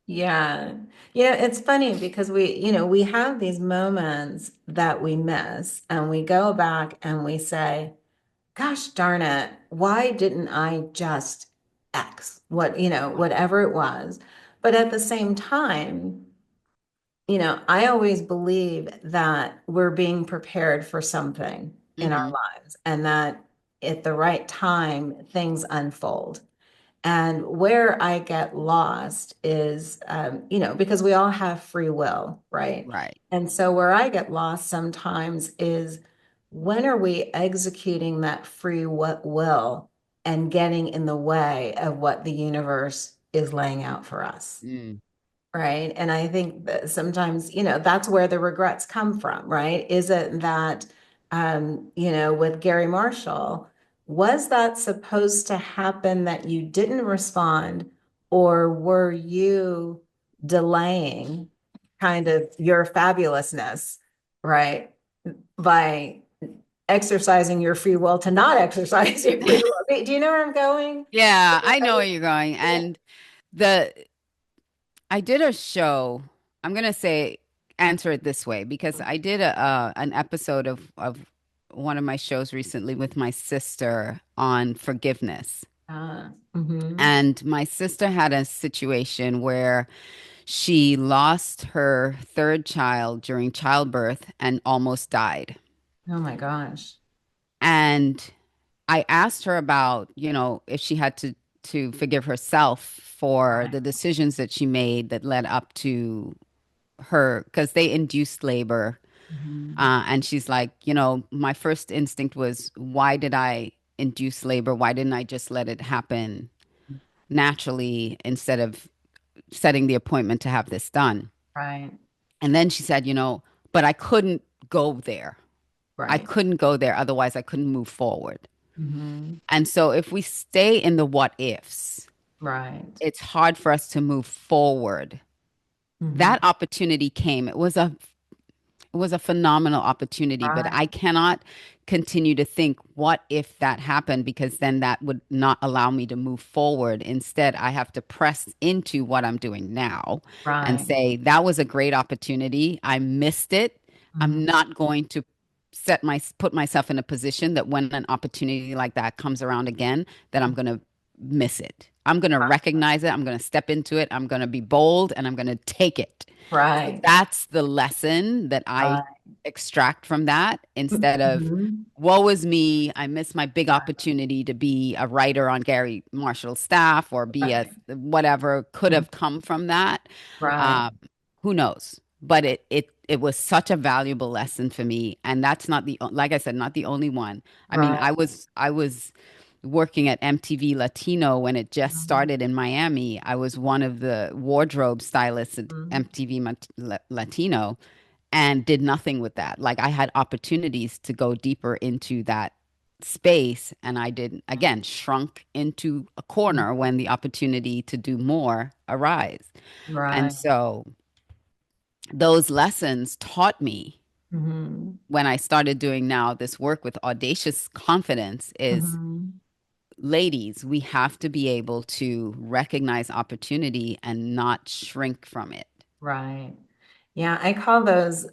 B: Yeah. It's funny because we have these moments that we miss and we go back and we say, gosh darn it, why didn't I just X whatever it was. But at the same time, I always believe that we're being prepared for something in our
A: mhm,
B: lives and that at the right time, things unfold. And where I get lost is, because we all have free will, right?
A: right.
B: And so where I get lost sometimes is when are we executing that free will and getting in the way of what the universe is laying out for us?
A: Mm,
B: Right. And I think that sometimes, that's where the regrets come from, right? Is it that, with Gary Marshall, was that supposed to happen that you didn't respond, or were you delaying kind of your fabulousness, right? By exercising your free will to not exercise your free will. Do you know where I'm going?
A: yeah, I know where you're going. And the I did a show. I'm gonna say answer it this way because I did an episode of one of my shows recently with my sister on forgiveness.
B: Mhm.
A: And my sister had a situation where she lost her third child during childbirth and almost died.
B: Oh my gosh.
A: And I asked her about, if she had to to forgive herself for the decisions that she made that led up to her, because they induced labor.
B: Mhm.
A: And she's like, you know, my first instinct was, why did I induce labor? Why didn't I just let it happen naturally instead of setting the appointment to have this done?
B: Right.
A: And then she said, you know, but I couldn't go there. I
B: Right.
A: couldn't go there. Otherwise, I couldn't move forward.
B: Hmm.
A: And so if we stay in the what ifs,
B: Right.
A: it's hard for us to move forward.
B: Hmm.
A: That opportunity came. It was a phenomenal opportunity, but
B: Right.
A: I cannot continue to think, what if that happened? Because then that would not allow me to move forward. Instead, I have to press into what I'm doing now and
B: Right.
A: say, that was a great opportunity. I missed it. I'm
B: Mhm.
A: not going to put myself in a position that when an opportunity like that comes around again, that I'm going to miss it. I'm going to recognize it. I'm going to step into it. I'm going to be bold and I'm going to take it. So
B: Right.
A: that's the lesson that I
B: Right.
A: extract from that, instead of,
B: Mhm.
A: woe is me, I missed my big opportunity to be a writer on Gary Marshall's staff, or be a
B: Right.
A: whatever could have come from that.
B: Right.
A: Um, who knows? But it was such a valuable lesson for me, and that's not the like I said, not the only one. I mean,
B: Right.
A: I was working at MTV Latino when it just
B: Mhm.
A: started in Miami. I was one of the wardrobe stylists at
B: Mhm.
A: MTV Latino, and did nothing with that. Like, I had opportunities to go deeper into that space, and I did, again, shrunk into a corner when the opportunity to do more arise. And
B: Right.
A: so those lessons taught me,
B: Mhm.
A: when I started doing now this work with Audacious Confidence, is,
B: Mhm.
A: ladies, we have to be able to recognize opportunity and not shrink from it.
B: Right. Yeah, I call those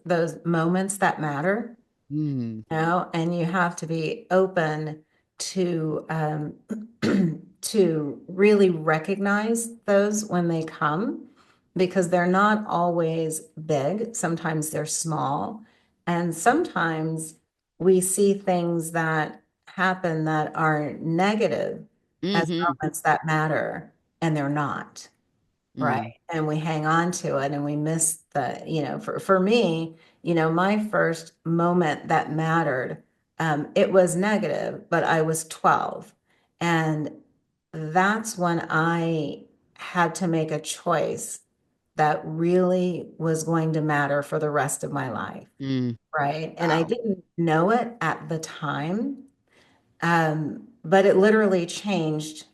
B: moments that matter,
A: Mm,
B: and you have to be open to to really recognize those when they come, because they're not always big. Sometimes they're small, and sometimes we see things that happen that are negative as
A: hmm
B: moments that matter, and they're not. Right.
A: mm,
B: And we hang on to it and we miss for me, my first moment that mattered, it was negative, but I was 12. And that's when I had to make a choice that really was going to matter for the rest of my life.
A: mm.
B: Right. And I
A: Wow.
B: didn't know it at the time, but it literally changed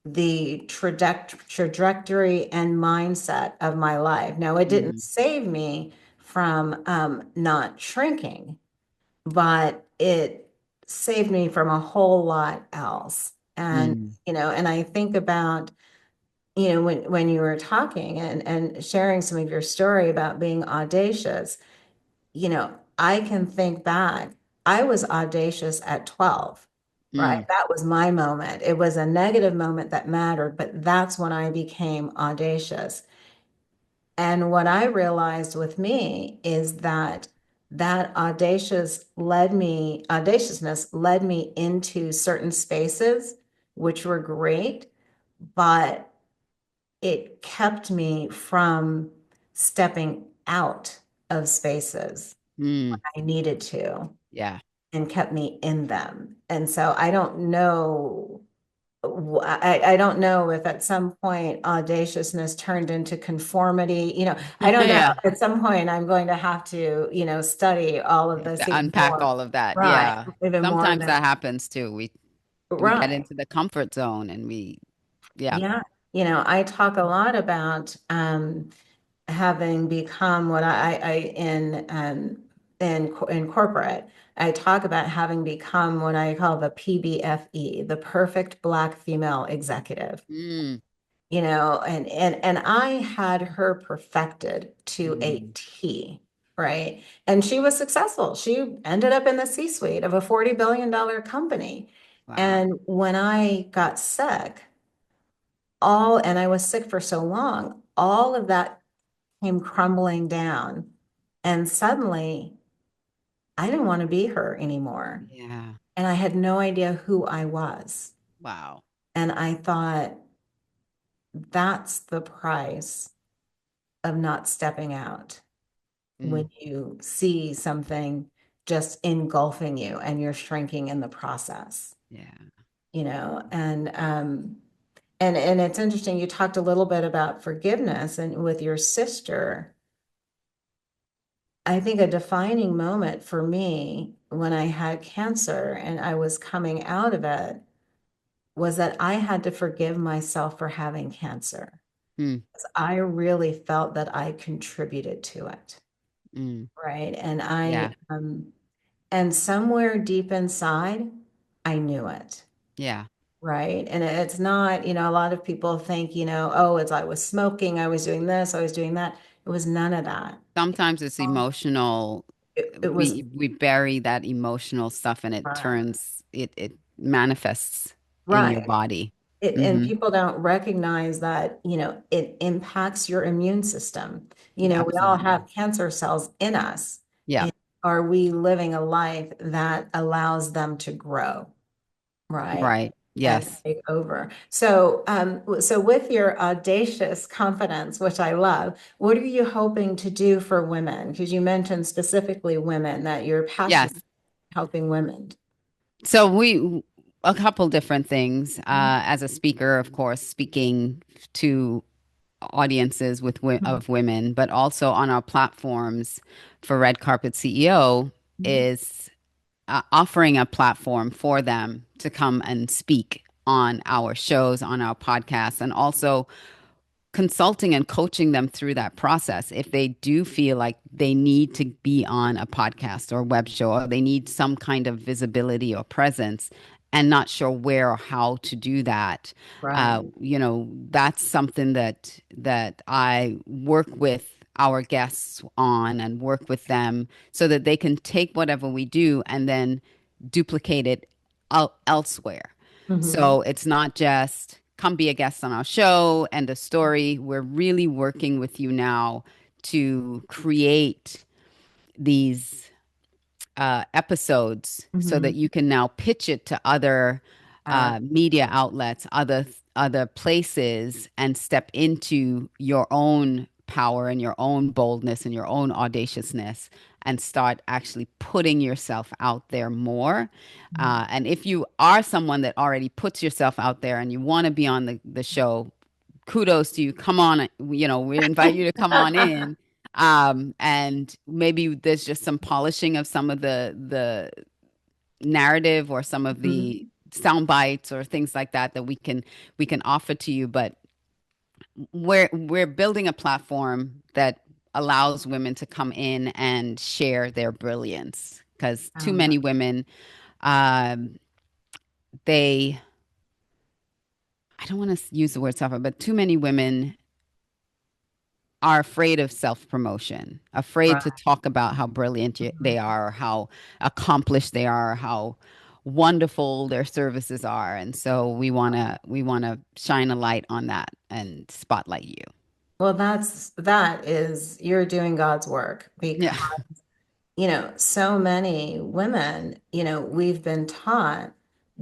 B: the trajectory and mindset of my life. Now, it didn't
A: Mm,
B: save me from not shrinking, but it saved me from a whole lot else. And,
A: mm.
B: and I think about, when you were talking and sharing some of your story about being audacious, I can think back. I was audacious at 12, right?
A: Mm,
B: That was my moment. It was a negative moment that mattered, but that's when I became audacious. And what I realized with me is that audaciousness led me into certain spaces, which were great, but it kept me from stepping out of spaces
A: mm.
B: I needed to,
A: Yeah.
B: and kept me in them. And so I don't know. I don't know if at some point audaciousness turned into conformity. I don't know.
A: Yeah.
B: At some point, I'm going to have to, study all
A: You
B: of
A: have
B: this
A: to
B: even
A: unpack
B: more.
A: all of that.
B: Right.
A: Yeah.
B: Even more
A: Sometimes
B: than,
A: that happens too. We get
B: right.
A: into the comfort zone, and yeah.
B: Yeah. I talk a lot about having become what I in corporate, I talk about having become what I call the PBFE, the perfect Black female executive.
A: Mm,
B: And I had her perfected to a
A: mm.
B: T, right? And she was successful. She ended up in the C-suite of a $40 billion company.
A: Wow.
B: And when I got sick, and I was sick for so long, all of that came crumbling down. And suddenly I didn't want to be her anymore.
A: Yeah.
B: And I had no idea who I was.
A: Wow.
B: And I thought, that's the price of not stepping out
A: Mm,
B: when you see something just engulfing you and you're shrinking in the process,
A: yeah.
B: and it's interesting, you talked a little bit about forgiveness and with your sister. I think a defining moment for me when I had cancer and I was coming out of it was that I had to forgive myself for having cancer.
A: Mm,
B: 'Cause I really felt that I contributed to it,
A: mm,
B: right?
A: yeah.
B: And somewhere deep inside, I knew it.
A: Yeah.
B: Right. And it's not, a lot of people think, oh, it's I was smoking, I was doing this, I was doing that. It was none of that.
A: Sometimes it's emotional.
B: It was
A: We bury that emotional stuff and it
B: right.
A: turns it manifests in your
B: Right.
A: body.
B: And
A: Hmm.
B: people don't recognize that, it impacts your immune system. We all
A: Absolutely.
B: have cancer cells in us.
A: Yeah.
B: And are we living a life that allows them to grow? Right.
A: Right.
B: And
A: Yes.
B: take over. So with your audacious confidence, which I love, what are you hoping to do for women? Because you mentioned specifically women, that you're passionate
A: Yes.
B: about helping women.
A: So a couple different things. As a speaker, of course, speaking to audiences
B: Mhm.
A: of women, but also on our platforms for Red Carpet CEO
B: Mhm.
A: is offering a platform for them to come and speak on our shows, on our podcasts, and also consulting and coaching them through that process. If they do feel like they need to be on a podcast or web show, or they need some kind of visibility or presence and not sure where or how to do that,
B: Right.
A: that's something that I work with our guests on and work with them so that they can take whatever we do and then duplicate it elsewhere.
B: Mhm.
A: So it's not just come be a guest on our show and a story. We're really working with you now to create these episodes so
B: Mhm.
A: that you can now pitch it to other
B: Uh,
A: media outlets, other places, and step into your own power and your own boldness and your own audaciousness and start actually putting yourself out there more. And if you are someone that already puts yourself out there and you want to be on the show, kudos to you. Come on, we invite you to come on in. And maybe there's just some polishing of some of the narrative or some of
B: mhm.
A: the sound bites or things like that that we can offer to you. But we're building a platform that allows women to come in and share their brilliance because too
B: That.
A: many women um, they I don't want to use the word suffer, but too many women are afraid of self-promotion, afraid to
B: Right.
A: talk about how brilliant they are, or how accomplished they are, how wonderful their services are. And so we want to shine a light on that and spotlight you.
B: Well, that is, you're doing God's work, because
A: Yeah.
B: so many women, we've been taught,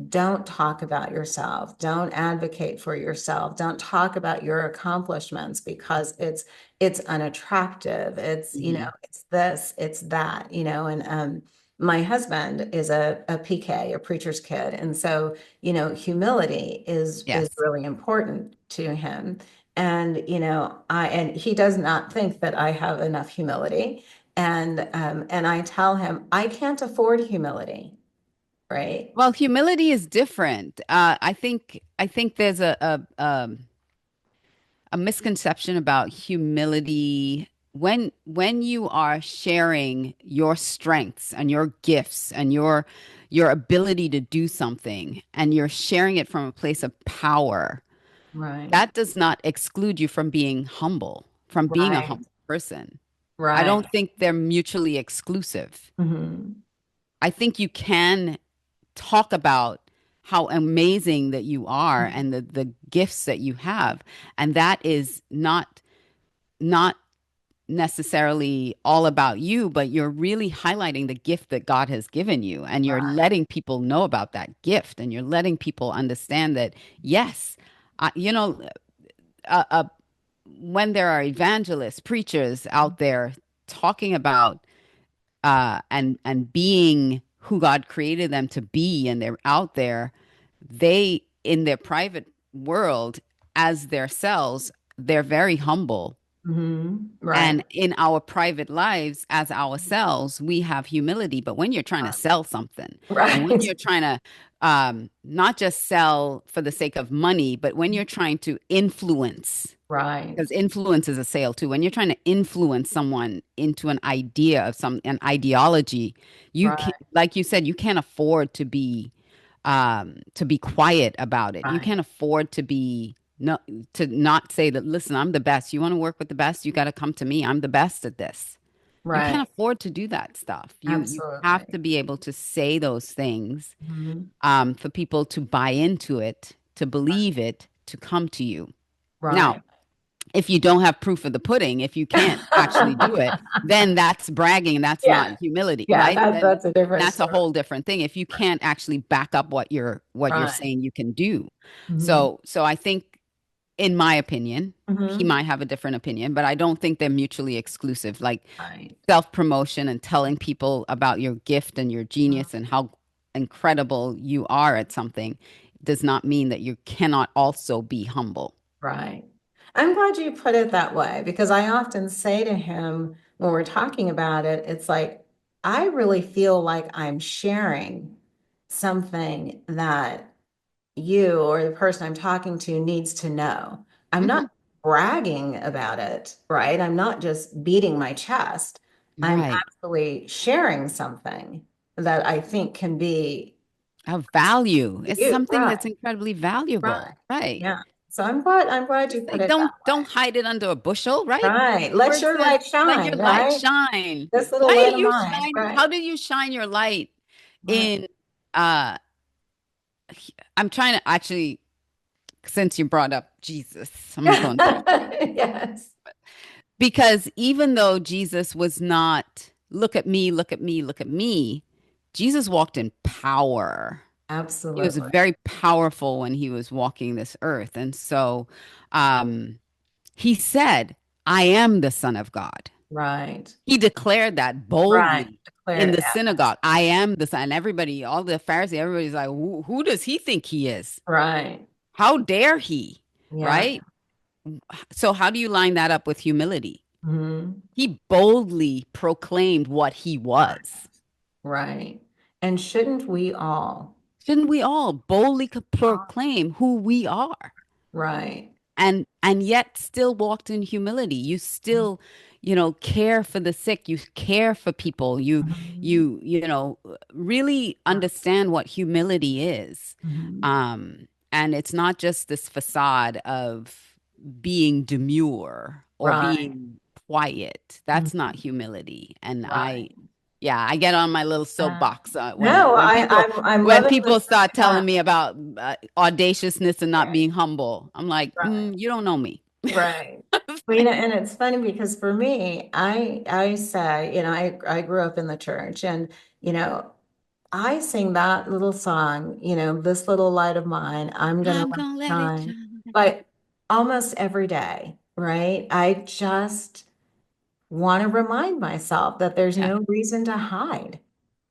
B: don't talk about yourself, don't advocate for yourself, don't talk about your accomplishments because it's unattractive,
A: Hmm.
B: it's this, it's that, and my husband is a PK, a preacher's kid, and so humility is
A: Yes.
B: really important to him. And and he does not think that I have enough humility. And I tell him I can't afford humility, right?
A: Well, humility is different. I think there's a misconception about humility when you are sharing your strengths and your gifts and your ability to do something and you're sharing it from a place of power.
B: Right,
A: That does not exclude you from being humble, from being a
B: right,
A: humble person. I
B: right.
A: don't think they're mutually exclusive.
B: Hmm.
A: I think you can talk about how amazing that you are and the gifts that you have, and that is not necessarily all about you, but you're really highlighting the gift that God has given you. And you're
B: Right.
A: letting people know about that gift. And you're letting people understand that, yes, you know, uh, uh, when there are evangelists, preachers out there talking about and being who God created them to be, and they're out there, they in their private world as their selves, they're very humble.
B: Right.
A: And in our private lives as ourselves, we have humility. But when you're trying to sell something, and when
B: Right.
A: you're trying to not just sell for the sake of money, but when you're trying to influence,
B: Right.
A: because influence is a sale too. When you're trying to influence someone into an idea of an ideology, you
B: Right.
A: can, like you said, you can't afford to be quiet about it. You
B: Right.
A: can't afford to be no to not say that, listen, I'm the best. You want to work with the best, you got to come to me. I'm the best at this. You can't
B: Right.
A: afford to do that stuff. You have
B: Absolutely.
A: to be able to say those things
B: Mhm.
A: for people to buy into it, to believe it, to come to you. Now,
B: Right.
A: if you don't have proof of the pudding, if you can't actually do it, then that's bragging. That's not
B: Yeah.
A: humility,
B: Yeah.
A: right? Then
B: That's a different
A: that's a
B: story.
A: whole different thing. If you can't actually back up what you're
B: Right.
A: saying you can do.
B: Hmm.
A: So I think, in my opinion, he
B: Hmm.
A: might have a different opinion, but I don't think they're mutually exclusive. Like
B: Right.
A: self-promotion and telling people about your gift and your genius and how incredible you are at something does not mean that you cannot also be humble.
B: Right. I'm glad you put it that way because I often say to him when we're talking about it, it's like, I really feel like I'm sharing something that you or the person I'm talking to needs to know. I'm not
A: Mhm.
B: bragging about it, right? I'm not just beating my chest. I'm
A: Right.
B: actually sharing something that I think can be
A: Of value. It's
B: you.
A: something
B: Right.
A: that's incredibly
B: Right.
A: valuable. Right.
B: Yeah. So I'm glad you
A: It's
B: put
A: like
B: it that
A: don't hide it under a bushel,
B: way.
A: right?
B: Right.
A: The
B: Let
A: word
B: your
A: says,
B: light
A: let your
B: shine,
A: light
B: right?
A: shine.
B: This little
A: How
B: light
A: do
B: of
A: you
B: mine.
A: shine?
B: Right.
A: How do you shine your light
B: Right.
A: in uh I'm trying to actually, since you brought up Jesus, I'm going to
B: Yes.
A: because even though Jesus was not, look at me, look at me, look at me, Jesus walked in power. He was
B: Absolutely.
A: very powerful when he was walking this earth. And so he said, I am the Son of God.
B: Right.
A: He declared that
B: Right.
A: boldly in
B: Declared
A: the
B: that.
A: synagogue. I am the Son. And everybody, all the Pharisees, everybody's like, who does he think he is?
B: Right.
A: How dare he?
B: Yeah.
A: Right? So, how do you line that up with humility?
B: Mhm.
A: He boldly proclaimed what he
B: Right.
A: was.
B: Right. And shouldn't we all?
A: Shouldn't we all boldly proclaim who we are?
B: Right.
A: And yet still walked in humility. You still, care for the sick. You care for people. you
B: Mhm.
A: you you know really understand what humility is.
B: Mhm.
A: And it's not just this facade of being demure or
B: Right.
A: being quiet. That's not
B: Mhm.
A: humility. And
B: Right.
A: I get on my little
B: Uh,
A: soapbox when
B: no,
A: when
B: I,
A: people
B: I'm
A: when
B: loving
A: people
B: this.
A: start
B: Yeah.
A: telling me about audaciousness and not
B: Right.
A: being humble. I'm like,
B: Right.
A: you don't know me.
B: Right. Well, and it's funny because for me, I say, I grew up in the church and, you know, I sing that little song, this little light of mine, I'm gonna
A: I'm
B: let it
A: gonna let it
B: shine,
A: shine.
B: but almost every day, right? I just want to remind myself that there's
A: Yeah.
B: no reason to hide,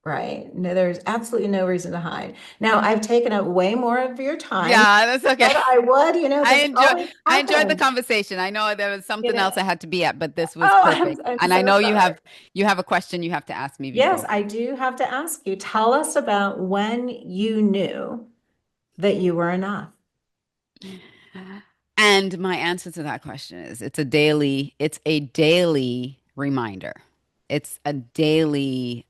B: right? No, there's absolutely no reason to hide. Now, I've taken up way more of your time
A: Yeah, that's okay.
B: than I would,
A: I
B: because it
A: enjoy
B: always
A: I enjoyed the
B: happens,
A: conversation. I know there was
B: you
A: something
B: know.
A: else I had to be at, but this was
B: Oh,
A: perfect.
B: I'm
A: And I
B: so
A: know
B: sorry.
A: you have a question you have to ask me
B: Yes,
A: before.
B: I do have to ask you, tell us about when you knew that you were enough.
A: And my answer to that question is it's a daily reminder. It's a daily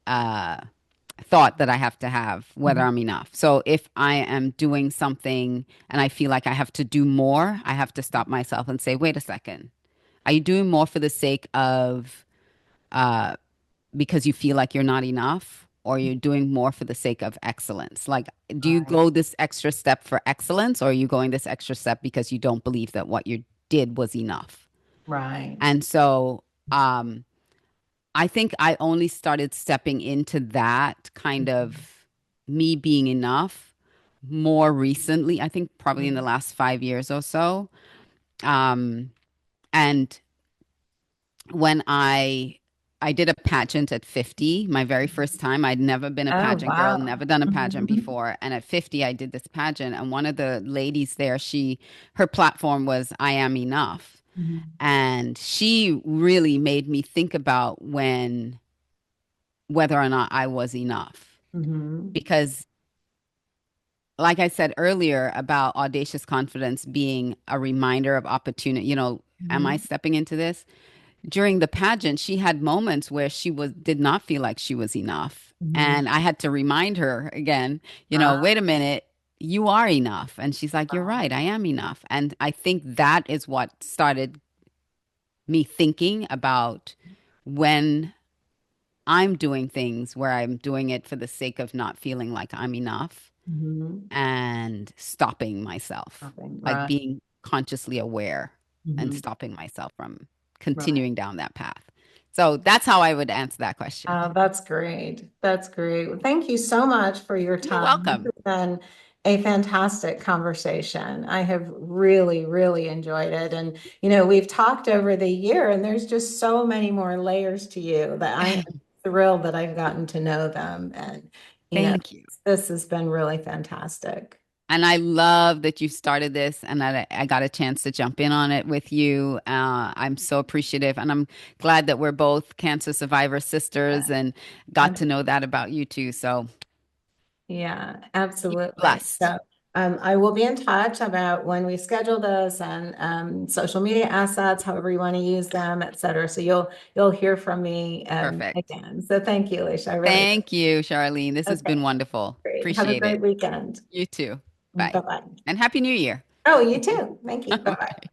A: thought that I have to have whether
B: Mhm.
A: I'm enough. So if I am doing something and I feel like I have to do more, I have to stop myself and say, wait a second. Are you doing more for the sake of because you feel like you're not enough, or you're doing more for the sake of excellence? Like, do you
B: Right,
A: go this extra step for excellence, or are you going this extra step because you don't believe that what you did was enough?
B: right.
A: And so Um, I think I only started stepping into that kind of me being enough more recently. I think probably in the last 5 years or so. Um, and when I did a pageant at 50, my very first time. I'd never been a
B: Oh,
A: pageant girl,
B: wow.
A: never done a pageant
B: Mhm.
A: before. And at 50, I did this pageant, and one of the ladies there, her platform was I am enough.
B: Mhm.
A: And she really made me think about whether or not I was enough.
B: Mhm.
A: Because like I said earlier about audacious confidence being a reminder of opportunity, am I
B: Mhm.
A: stepping into this? During the pageant, she had moments where she did not feel like she was enough.
B: Mhm.
A: And I had to remind her again,
B: Ah,
A: wait a minute, you are enough. And she's like, you're right, I am enough. And I think that is what started me thinking about when I'm doing things where I'm doing it for the sake of not feeling like I'm enough
B: mhm.
A: and stopping myself,
B: Nothing.
A: like
B: Right.
A: being consciously aware and
B: Mhm.
A: stopping myself from
B: Right.
A: continuing down that path. So that's how I would answer that question.
B: That's great. That's great. Well, thank you so much for your
A: You're
B: time. This
A: welcome.
B: has been a fantastic conversation. I have really, really enjoyed it. And, we've talked over the year, and there's just so many more layers to you that I am thrilled that I've gotten to know them. And,
A: Thank you.
B: this has been really fantastic.
A: And I love that you started this and that I got a chance to jump in on it with you. I'm so appreciative. And I'm glad that we're both cancer survivor
B: Yeah.
A: sisters and got to know that about you too. So
B: Yeah,
A: you're
B: absolutely.
A: blessed.
B: So I will be in touch about when we schedule this and social media assets, however you want to use them, et cetera. So you'll hear from me
A: Perfect.
B: again. So thank you, Alicia. I really
A: Thank you, Charlene. This has
B: okay.
A: been wonderful.
B: Great. Have a
A: Appreciate
B: great
A: it.
B: weekend.
A: You too. Bye.
B: Bye bye.
A: And Happy New Year.
B: Oh, you too. Thank you. Bye bye.
A: Bye.